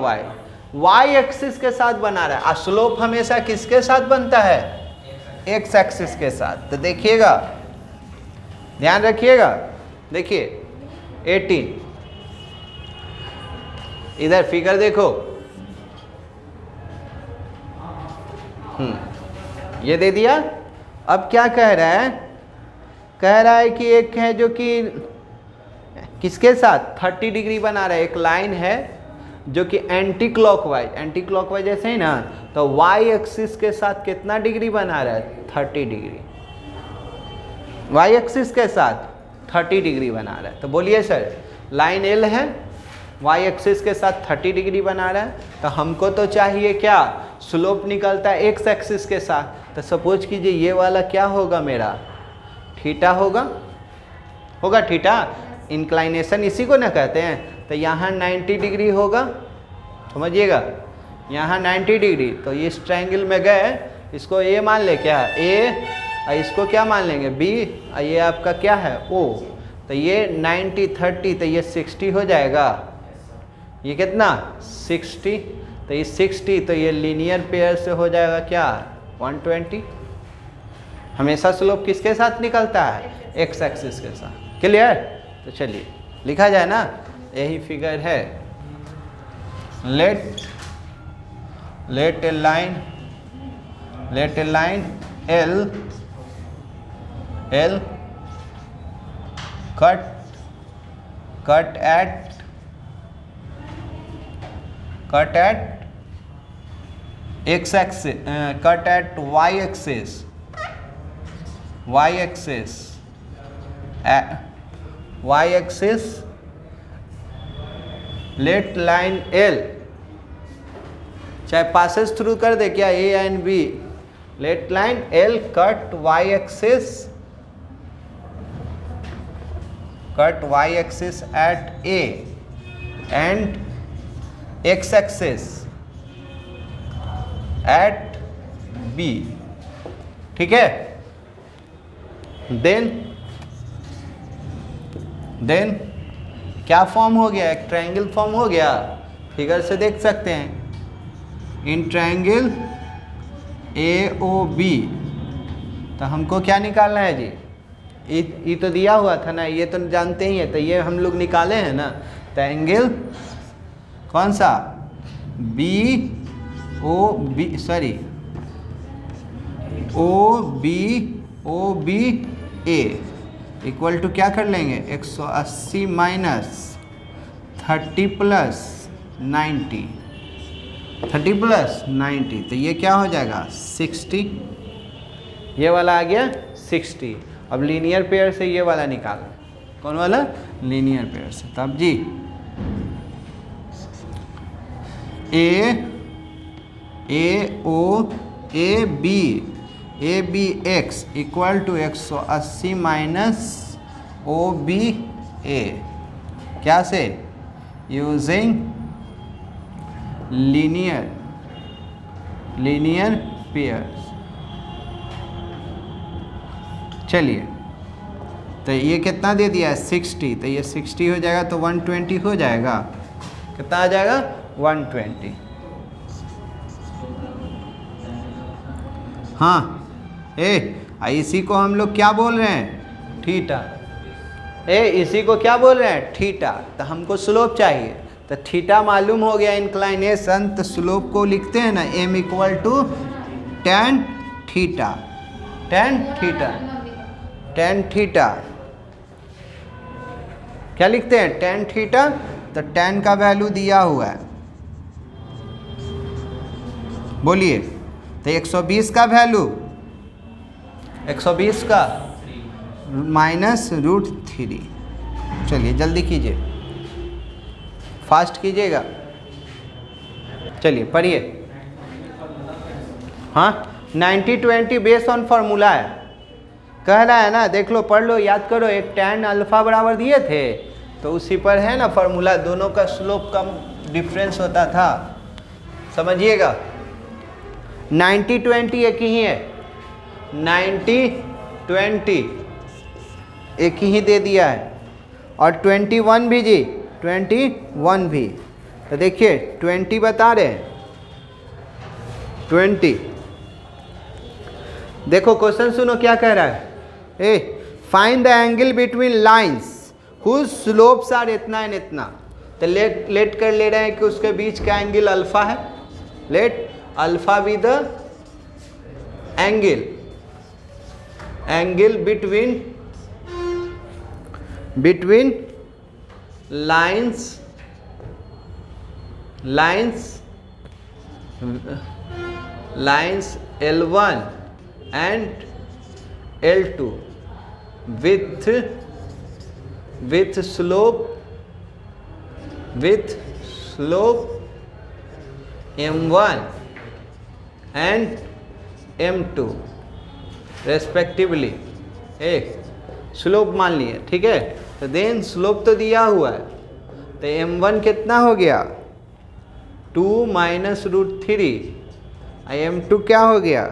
Y axis के साथ बना रहा है। और स्लोप हमेशा किसके साथ बनता है? एक्स एक्सिस के साथ। तो देखिएगा, ध्यान रखिएगा, देखिए 18 इधर फिगर देखो, ये दे दिया। अब क्या कह रहा है? कह रहा है कि एक है जो कि किसके साथ 30 डिग्री बना रहा है, एक लाइन है जो कि एंटी क्लॉकवाइज जैसे ही ना, तो वाई एक्सिस के साथ कितना डिग्री बना रहा है? 30 डिग्री। वाई एक्सिस के साथ 30 डिग्री बना रहा है। तो बोलिए सर, लाइन एल है, वाई एक्सिस के साथ 30 डिग्री बना रहा है, तो हमको तो चाहिए क्या? स्लोप निकलता है एक्स एक्सिस के साथ। तो सपोज कीजिए ये वाला क्या होगा मेरा? थीटा होगा थीटा, इंक्लाइनेशन इसी को ना कहते हैं। तो यहाँ 90 डिग्री होगा, समझिएगा, यहाँ 90 डिग्री। तो इस ट्रायंगल में गए, इसको ए मान ले, क्या ए, और इसको क्या मान लेंगे? बी, और ये आपका क्या है? ओ। तो ये 90 30, तो ये 60 हो जाएगा। ये कितना? 60। तो ये 60, तो ये लीनियर पेयर से हो जाएगा क्या? 120। हमेशा स्लोप किसके साथ निकलता है? एक्स एक्सिस के साथ। क्लियर? तो चलिए लिखा जाए ना, यही फिगर है। Let a line L cut at x axis, cut at y axis, let line L, चाहे पासेस थ्रू कर दे क्या A and B, let line L cut y axis at A and x axis at B। ठीक है? देन क्या फॉर्म हो गया? एक ट्रायंगल फॉर्म हो गया, फिगर से देख सकते हैं। In triangle AOB। तो हमको क्या निकालना है जी? ये तो दिया हुआ था ना, ये तो जानते ही है, तो ये हम लोग निकाले हैं ना। तो एंगल कौन सा? BOB, sorry OBA equal to क्या कर लेंगे? 180 माइनस 30 प्लस 90, 30 प्लस 90, तो ये क्या हो जाएगा? 60। ये वाला आ गया 60। अब लीनियर पेयर से ये वाला निकालना। कौन वाला? लीनियर पेयर से। तब जी ABX equal to 180 minus OBA, क्या से? Using linear pairs. चलिए, तो ये कितना दे दिया है? 60। तो ये 60 हो जाएगा तो 120 हो जाएगा। कितना आ जाएगा? 120। हाँ, इसी को हम लोग क्या बोल रहे हैं? थीटा। इसी को क्या बोल रहे हैं? थीटा। तो हमको स्लोप चाहिए, तो थीटा मालूम हो गया इंक्लाइनेशन, तो स्लोप को लिखते हैं ना m equal to tan theta. tan theta क्या लिखते हैं? tan theta. तो tan का वैल्यू दिया हुआ है, बोलिए। तो 120 का वैल्यू, 120 का -√3। चलिए जल्दी कीजिए, फास्ट कीजिएगा। चलिए पढ़िए। हाँ, 90-20 बेस ऑन फार्मूला है, कह रहा है ना। देख लो, पढ़ लो, याद करो। एक tan अल्फा बराबर दिए थे, तो उसी पर है ना फार्मूला, दोनों का स्लोप कम डिफरेंस होता था, समझिएगा। 90-20 एक ही है, 90-20 एक ही दे दिया है, और 21 भी जी, 21 भी। तो देखिए 20 बता रहे हैं, 20। देखो क्वेश्चन सुनो क्या कह रहा है। Find the angle between lines whose slopes are इतना एंड इतना। तो लेट कर ले रहे हैं कि उसके बीच का एंगल अल्फा है। Let alpha be the angle between lines L1 and L2 with slope M1 and M2 respectively. एक स्लोप मान लिए, ठीक है। तो देन स्लोप तो दिया हुआ है, तो M1 कितना हो गया? 2 -√3, M2 क्या हो गया?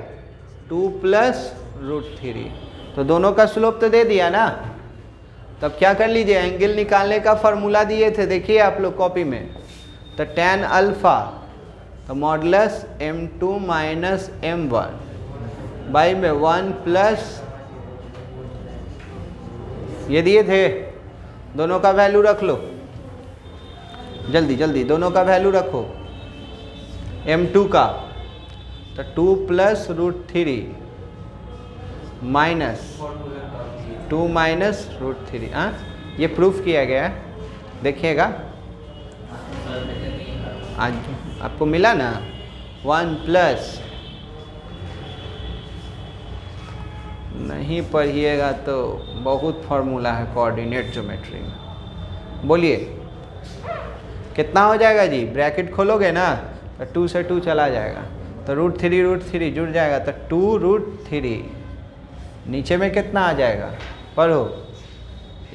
2 +√3। तो दोनों का स्लोप तो दे दिया ना। तब क्या कर लीजिए, एंगल निकालने का फार्मूला दिए थे, देखिए आप लोग कॉपी में। तो tan अल्फा, तो मॉडुलस M2 - M1 बाई में 1 प्लस, ये दिए थे, दोनों का वैल्यू रख लो, जल्दी जल्दी दोनों का वैल्यू रखो। M2 का तो 2 +√3 माइनस 2 -√3। हाँ, ये प्रूफ किया गया है, देखिएगा। आज आपको मिला ना 1 प्लस, नहीं पढ़िएगा तो बहुत फार्मूला है कोऑर्डिनेट ज्योमेट्री में। बोलिए कितना हो जाएगा जी? ब्रैकेट खोलोगे ना तो 2 से 2 चला जाएगा, तो √3 जुड़ जाएगा, तो 2√3। नीचे में कितना आ जाएगा? पढ़ो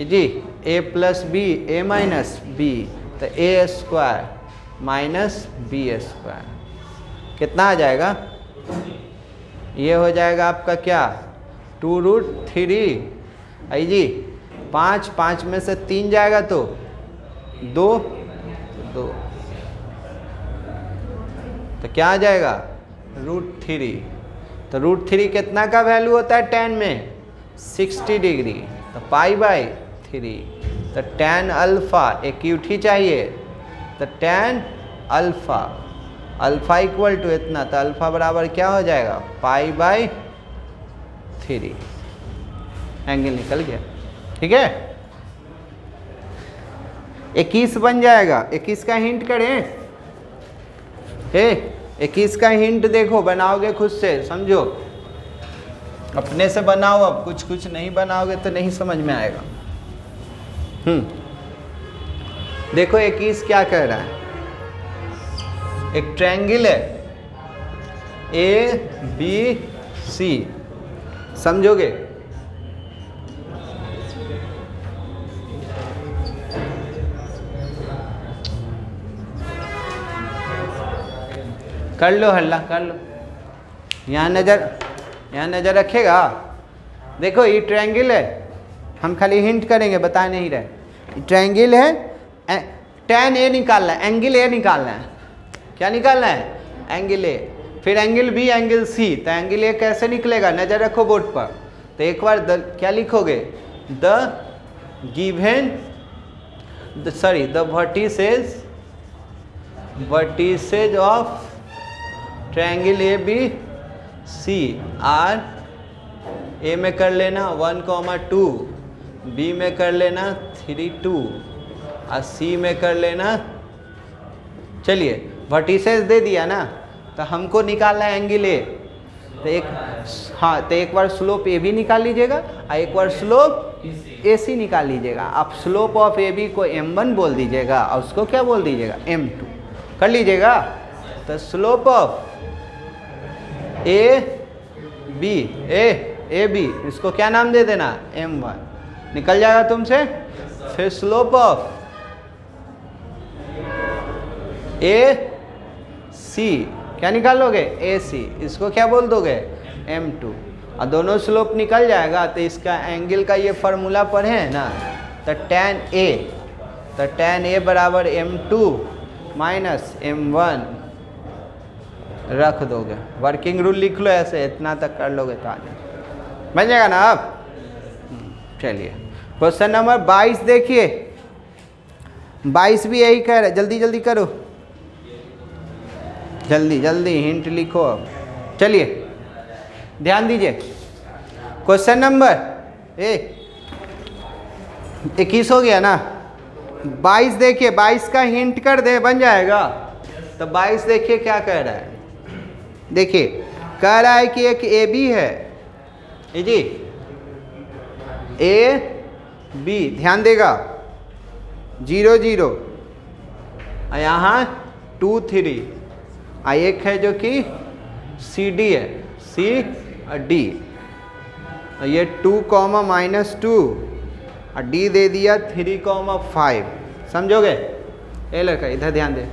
जी, a + b a - b, तो a² - b²। कितना आ जाएगा? ये हो जाएगा आपका क्या? 2√3। आई जी 5 में से 3 जाएगा तो 2। तो क्या आ जाएगा √3। तो √3 कितना का वैल्यू होता है tan में 60 डिग्री, तो π/3। तो tan अल्फ़ा एक क्यूटी चाहिए, तो tan alpha alpha equal to इतना, तो अल्फ़ा बराबर क्या हो जाएगा π/3। एंगल निकल गया, ठीक है। 21 बन जाएगा। 21 का हिंट करें, 21 का हिंट देखो, बनाओगे खुद से, समझो, अपने से बनाओ। अब कुछ कुछ नहीं बनाओगे तो नहीं समझ में आएगा। देखो 21 क्या कह रहा है, एक ट्रायंगल है ABC, समझोगे। कर लो हल्ला, कर लो। यहाँ नज़र रखेगा। देखो ये ट्रायंगल है, हम खाली हिंट करेंगे, बता नहीं रहे। ट्रायंगल है, tan A निकालना है, एंगल A निकालना है। क्या निकालना है? Angle A। फिर एंगल B, एंगल C। तो एंगल A कैसे निकलेगा, नज़र रखो बोर्ड पर। तो एक बार क्या लिखोगे, the vertices of triangle ABC are A में कर लेना 1,2, B में कर लेना 3,2 और C में कर लेना। चलिए वर्टिसेस दे दिया ना, तो हमको निकालना है एंगल A। तो एक बार स्लोप AB निकाल लीजिएगा और एक बार स्लोप AC निकाल लीजिएगा। आप स्लोप ऑफ AB को m1 बोल दीजिएगा और उसको क्या बोल दीजिएगा, m2 कर लीजिएगा। तो स्लोप ऑफ AB इसको क्या नाम दे देना, m1, निकल जाएगा तुमसे। फिर स्लोप ऑफ AC क्या निकालोगे, AC, इसको क्या बोल दोगे, m2, और दोनों स्लोप निकल जाएगा। तो इसका एंगल का ये फार्मूला पढ़े हैं ना, तो tan A बराबर m2 माइनस m1 रख दोगे। वर्किंग रूल लिख लो ऐसे, इतना तक कर लोगे तो आ जाए, बन जाएगा ना आप। चलिए क्वेश्चन नंबर 22 देखिए। 22 भी यही कह रहे, जल्दी जल्दी करो, जल्दी जल्दी हिंट लिखो। अब चलिए ध्यान दीजिए, क्वेश्चन नंबर 21 हो गया ना। 22 देखिए, 22 का हिंट कर दे, बन जाएगा। तो 22 देखिए क्या कह रहा है, देखिए कह रहा है कि एक AB है, ये जी AB, ध्यान देगा 0 0, यहाँ 2 3, एक है जो कि CD है, C और D, ये 2, -2 और D दे दिया 3,5, समझोगे। ये लड़का इधर ध्यान दे,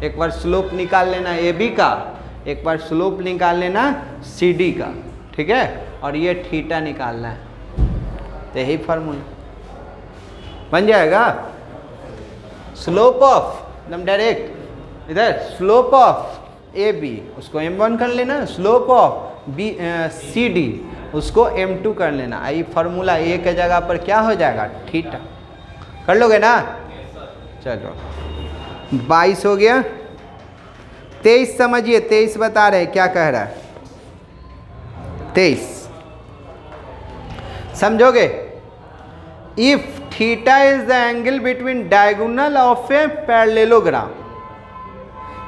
एक बार स्लोप निकाल लेना AB का, एक बार स्लोप निकाल लेना CD का, ठीक है, और ये थीटा निकालना है। तो यही फार्मूला बन जाएगा। स्लोप ऑफ एकदम डायरेक्ट इधर, स्लोप ऑफ AB उसको m1 कर लेना, स्लोप ऑफ CD उसको m2 कर लेना। ये फार्मूला A के जगह पर क्या हो जाएगा, थीटा। कर लोगे ना। चलो 22 हो गया। 23 समझिए, 23 बता रहे क्या कह रहा है, 23 समझोगे। If theta is the angle between diagonal of a parallelogram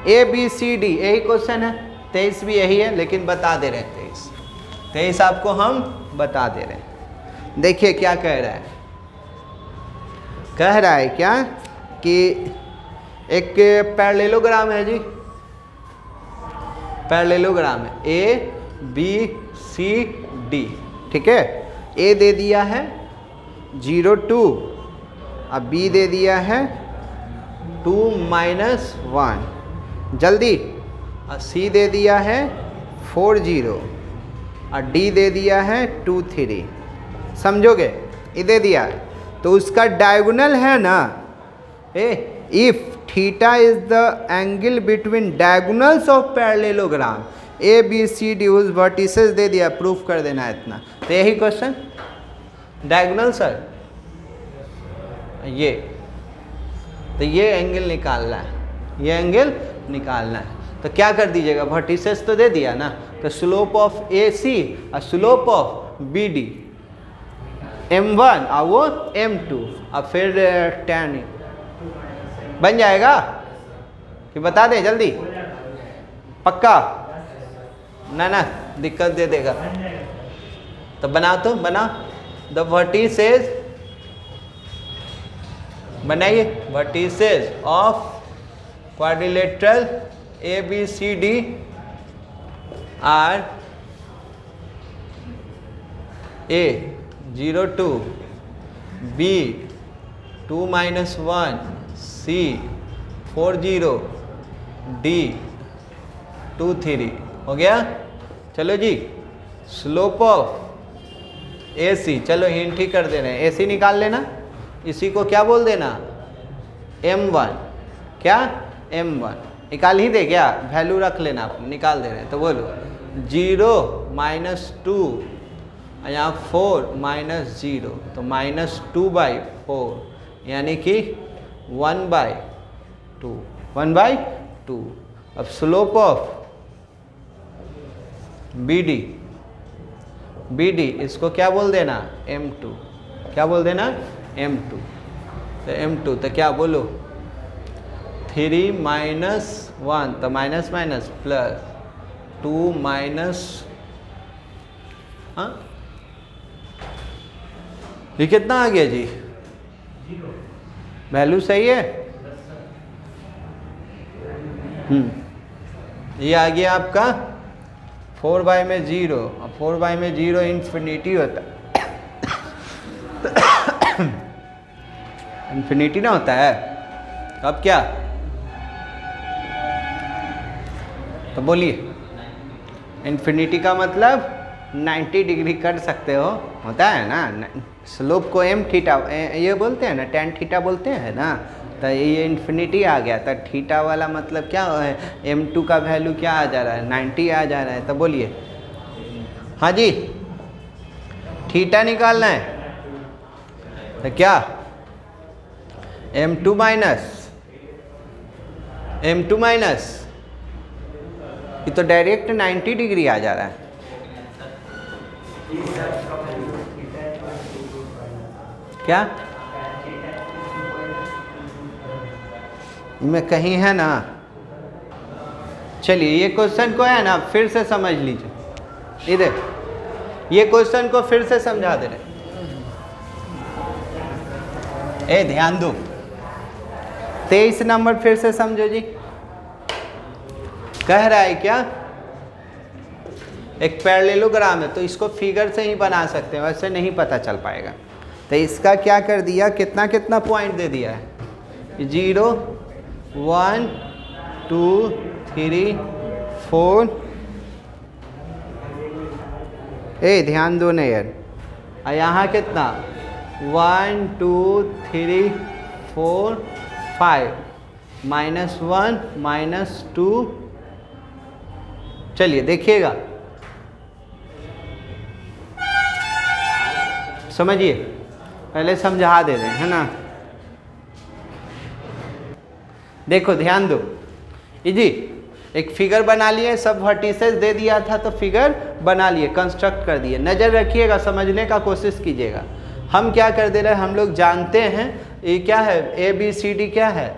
ABCD, यही क्वेश्चन है। 23 भी यही है, लेकिन बता दे रहे हैं 23 आपको हम बता दे रहे हैं। देखिए क्या कह रहा है, कह रहा है क्या कि एक पैरेललोग्राम है जी, पैरेललोग्राम है ABCD, ठीक है। A दे दिया है 0 2, अब B दे दिया है 2 -1, जल्दी, और C दे दिया है 4 0 और D दे दिया है 2 3, समझोगे। ये दे दिया तो उसका डायगोनल है ना, if theta is the angle between diagonals of parallelogram A B C D उस वर्टिसेस दे दिया, प्रूफ कर देना है इतना। तो यही क्वेश्चन डायगोनल सर ये, तो ये एंगल निकालना है, ये एंगल निकालना है। तो क्या कर दीजिएगा, वर्टिसेस तो दे दिया ना, तो स्लोप ऑफ ए सी और slope of B D m1 और वो m2 और फिर tan बन जाएगा कि बता दें जल्दी, पक्का ना ना दिक्कत दे देगा। तो बनाओ, तो बनाओ, द वर्टिसेस बनाइए, vertices of quadrilateral A B C D are A 0 2 B 2 -1 C 4 0 D 2 3 हो गया। चलो जी, स्लोप ऑफ ए सी, चलो हिंट ही कर दे रहे हैं, ए सी निकाल लेना, इसी को क्या बोल देना m1, क्या m1 निकाल ही दे, क्या वैल्यू रख लेना, आप निकाल दे रहे हैं। तो बोलो 0 -2 यहाँ 4 -0 तो -2/4 यानी कि 1/2 1/2। अब स्लोप ऑफ बी डी इसको क्या बोल देना m2, क्या बोल देना m2। तो m2 तो क्या बोलो 3 -1 तो माइनस माइनस प्लस 2 माइनस, हाँ ये कितना आ गया जी, वैल्यू सही है। ये आ गया आपका 4 में 0 और 4 में 0 इन्फिनिटी होता इन्फिनिटी ना होता है, अब क्या, तो बोलिए इन्फिनिटी का मतलब 90 डिग्री कर सकते हो, होता है ना। स्लोप को m थीटा ये बोलते हैं ना, tan थीटा बोलते हैं ना, तो ये इन्फिनिटी आ गया, तो थीटा वाला मतलब क्या है, m2 का वैल्यू क्या आ जा रहा है 90 आ जा रहा है। तो बोलिए हाँ जी, थीटा निकालना है, तो क्या m2 माइनस ये तो डायरेक्ट 90 डिग्री आ जा रहा है। क्या में कहीं है ना, चलिए ये क्वेश्चन को है ना फिर से समझ लीजिए, इधर ये क्वेश्चन को फिर से समझा दे रहे, ए ध्यान दो, 23 नंबर फिर से समझो जी। कह रहा है क्या, एक पैरेललोग्राम है तो इसको फिगर से ही बना सकते हैं, वैसे नहीं पता चल पाएगा। तो इसका क्या कर दिया, कितना कितना पॉइंट दे दिया है, 0 1 2 3 4, ए ध्यान दो ना यार, और यहाँ कितना 1 2 3 4 5 -1 -2, चलिए देखिएगा, समझिए, पहले समझा दे रहे हैं है ना। देखो ध्यान दो जी, एक फिगर बना लिए, सब वर्टिसेस दे दिया था तो फिगर बना लिए, कंस्ट्रक्ट कर दिए। नज़र रखिएगा, समझने का कोशिश कीजिएगा। हम क्या कर दे रहे हैं, हम लोग जानते हैं ये क्या है, ए बी सी डी क्या है,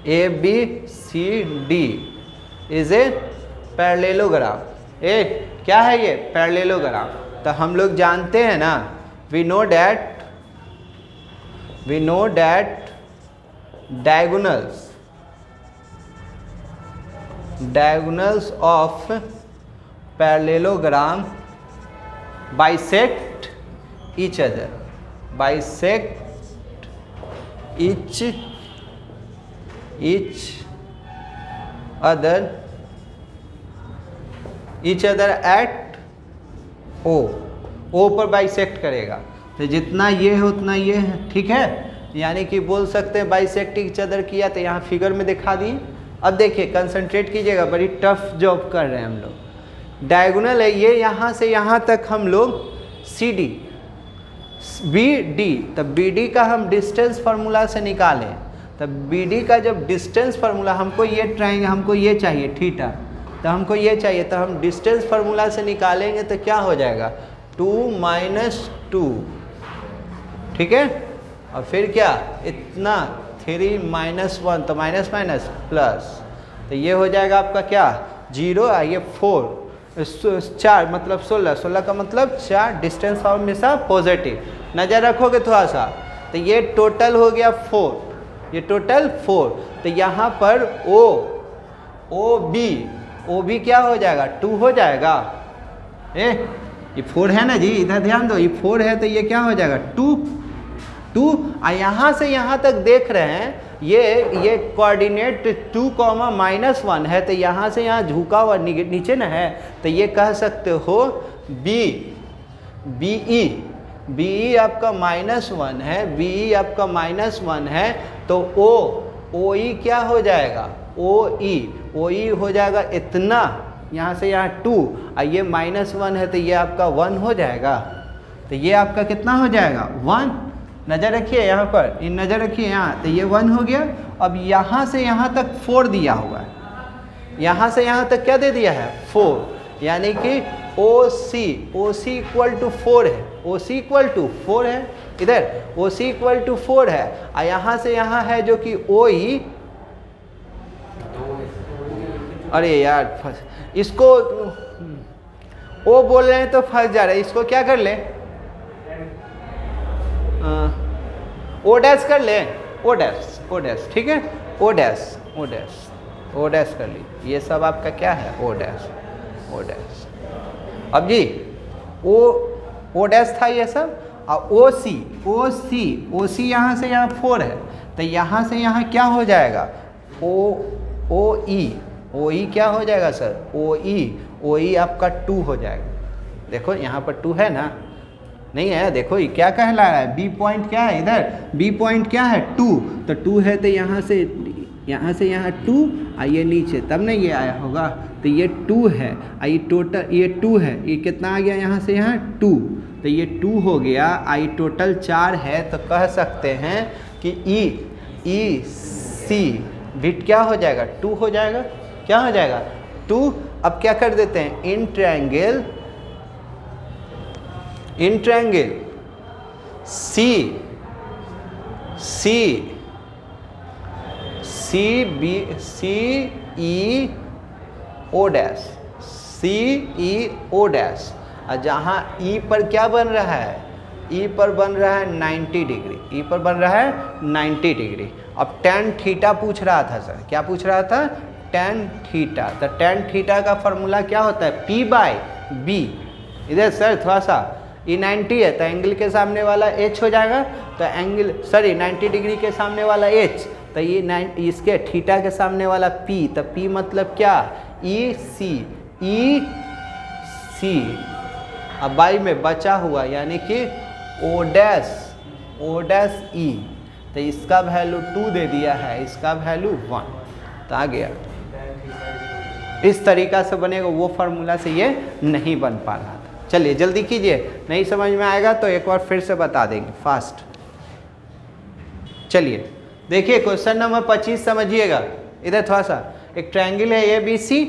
A B C D is a parallelogram. A क्या है ये, पैरेललोग्राम। तो हम लोग जानते हैं ना, we know that diagonals of parallelogram bisect each other, each other at O पर बाइसेक्ट करेगा। तो जितना ये है उतना ये है, ठीक है। यानी कि बोल सकते हैं बाइसेक्टिंग ईच अदर किया, तो यहाँ फिगर में दिखा दिए। अब देखिए कंसंट्रेट कीजिएगा, बड़ी टफ जॉब कर रहे हैं हम लोग। डायगोनल है ये यहाँ से यहाँ तक हम लोग सी डी बी डी, तब बी डी का हम डिस्टेंस फार्मूला से निकालें, तब बी डी का जब डिस्टेंस फार्मूला, हमको ये ट्राइंगल, हमको ये चाहिए थीटा, तो हमको ये चाहिए, तो हम डिस्टेंस फार्मूला से निकालेंगे तो क्या हो जाएगा 2 - 2, ठीक है। और फिर क्या इतना 3 - 1, तो माइनस माइनस प्लस, तो ये हो जाएगा आपका क्या 0, ये 4 4 मतलब 16, 16 का मतलब 4, डिस्टेंस हमेशा पॉजिटिव, नज़र रखोगे थोड़ा सा। तो ये टोटल हो गया 4, ये टोटल 4, तो यहाँ पर ओ बी क्या हो जाएगा 2 हो जाएगा। ये 4 है ना जी, इधर ध्यान दो, ये 4 है तो ये क्या हो जाएगा 2। और यहाँ से यहाँ तक देख रहे हैं ये कोऑर्डिनेट 2, -1 है, तो यहाँ से यहाँ झुका हुआ नीचे ना है, तो ये कह सकते हो BE आपका -1 है, BE आपका -1 है, तो OE क्या हो जाएगा OE हो जाएगा इतना, यहाँ से यहाँ 2, और ये -1 है तो ये आपका 1 हो जाएगा, तो ये आपका कितना हो जाएगा 1। नज़र रखिए यहाँ पर, इन नज़र रखिए यहाँ, तो ये 1 हो गया। अब यहाँ से यहाँ तक 4 दिया हुआ है, यहाँ से यहाँ तक क्या दे दिया है 4, यानी कि OC इक्वल टू 4 है, OC इक्वल टू 4 है, इधर OC इक्वल टू 4 है, और यहाँ से यहाँ है जो कि OE, अरे यार इसको ओ बोल रहे हैं तो फंस जा रहे हैं, इसको क्या कर ले ओ डैश कर ले, ओ डैश ठीक है, ओ डैश कर ली, ये सब आपका क्या है ओ डैश। अब जी ओ डैश था ये सब, और ओ सी यहाँ से यहाँ 4 है, तो यहाँ से यहाँ क्या हो जाएगा ओ ई क्या हो जाएगा सर ओ ई आपका 2 हो जाएगा। देखो यहाँ पर 2 है ना, नहीं है, देखो ये क्या कहला रहा है, बी पॉइंट क्या है, इधर बी पॉइंट क्या है 2, तो 2 है तो यहाँ से यहाँ 2, आइए नीचे तब नहीं ये आया होगा, तो ये 2 है, आई टोटल ये 2 है, ये कितना आ गया यहाँ से यहाँ 2, तो ये 2 हो गया, आई टोटल 4 है, तो कह सकते हैं कि ई सी बिट क्या हो जाएगा 2 हो जाएगा, क्या हो जाएगा 2। अब क्या कर देते हैं इन ट्रायंगल CEO डैश, और जहाँ E पर क्या बन रहा है, E पर बन रहा है 90 डिग्री, E पर बन रहा है 90 डिग्री। अब tan थीटा पूछ रहा था सर, क्या पूछ रहा था tan थीटा, तो tan थीटा का फॉर्मूला क्या होता है P/B। इधर सर थोड़ा सा ये 90 है तो एंगल के सामने वाला H हो जाएगा, तो एंगल 90 डिग्री के सामने वाला H, तो ये इसके थीटा के सामने वाला P, तो P मतलब क्या EC, अब बाई में बचा हुआ यानी कि O डैश E, तो इसका वैल्यू 2 दे दिया है, इसका वैल्यू 1, तो आ गया। इस तरीका से बनेगा, वो फार्मूला से ये नहीं बन पा रहा था। चलिए जल्दी कीजिए, नहीं समझ में आएगा तो एक बार फिर से बता देंगे फास्ट। चलिए देखिए क्वेश्चन नंबर 25 समझिएगा, इधर थोड़ा सा एक ट्रायंगल है ABC,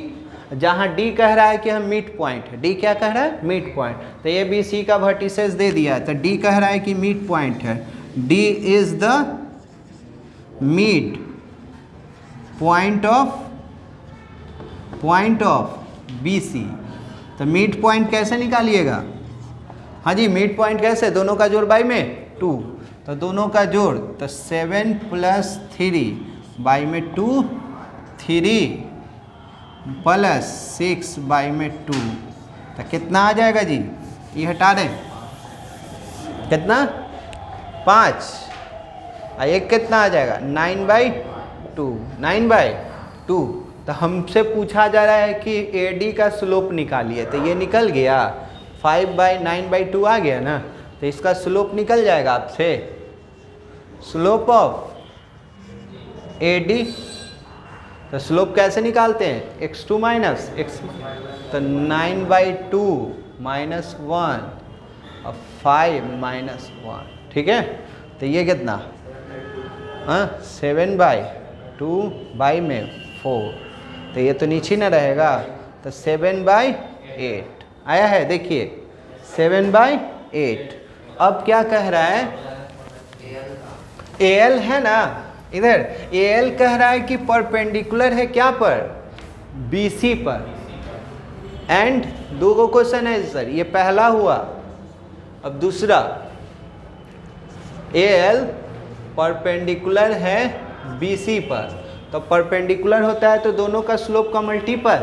जहाँ D कह रहा है कि हम मिड पॉइंट है, D क्या कह रहा है मिड पॉइंट, तो ABC का वर्टिसेस दे दिया है, तो D कह रहा है कि मिड पॉइंट है, D is the mid point of BC। तो मिड पॉइंट कैसे निकालिएगा, हाँ जी मिड पॉइंट कैसे, दोनों का जोड़ बाई में 2, तो दोनों का जोड़, तो 7 + 3 बाई में 2, 3 + 6 बाई में 2, तो कितना आ जाएगा जी, ये हटा दें, कितना 5, और एक कितना आ जाएगा 9/2। तो हमसे पूछा जा रहा है कि AD का स्लोप निकालिए, तो ये निकल गया 5/9/2 आ गया ना, तो इसका स्लोप निकल जाएगा आपसे, स्लोप ऑफ AD, तो स्लोप कैसे निकालते हैं, x2 माइनस x, तो 9/2 -1 और 5 -1, ठीक है। तो ये कितना, हाँ 7/2 बाई में 4, तो ये तो नीचे ना रहेगा, तो 7/8 आया है, देखिए 7/8। अब क्या कह रहा है, AL है ना, इधर AL कह रहा है कि परपेंडिकुलर है क्या पर, BC पर। एंड दो को क्वेश्चन है सर, ये पहला हुआ, अब दूसरा AL परपेंडिकुलर है BC पर, तो परपेंडिकुलर होता है तो दोनों का स्लोप का मल्टीपल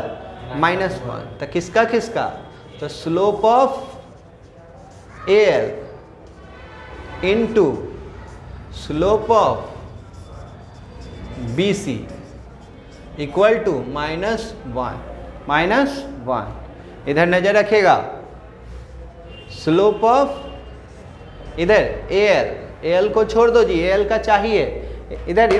-1, तो किसका किसका, तो slope of AL into slope of BC equal to -1, इधर नजर रखेगा, स्लोप ऑफ इधर AL को छोड़ दो जी, AL का चाहिए, इधर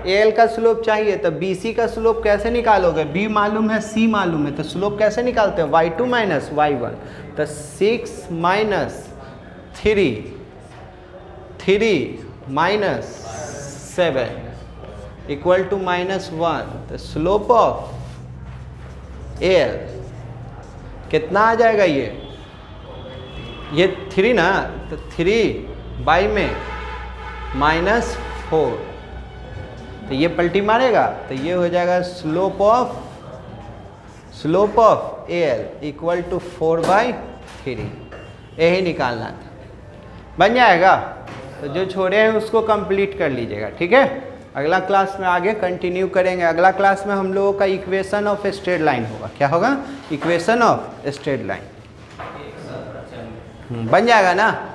AL का स्लोप चाहिए, तो BC का स्लोप कैसे निकालोगे, B मालूम है C मालूम है, तो स्लोप कैसे निकालते हैं, y2 माइनस y1, तो 6 - 3 -7 इक्वल टू -1, तो स्लोप ऑफ AL कितना आ जाएगा, ये 3 ना, तो 3 बाई में -4, तो ये पलटी मारेगा, तो ये हो जाएगा slope of AL equal to 4/3, यही निकालना था, बन जाएगा। तो जो छोड़े हैं उसको कंप्लीट कर लीजिएगा, ठीक है। अगला क्लास में आगे कंटिन्यू करेंगे। अगला क्लास में हम लोगों का इक्वेशन ऑफ स्ट्रेट लाइन होगा, क्या होगा, इक्वेशन ऑफ स्ट्रेट लाइन, बन जाएगा ना।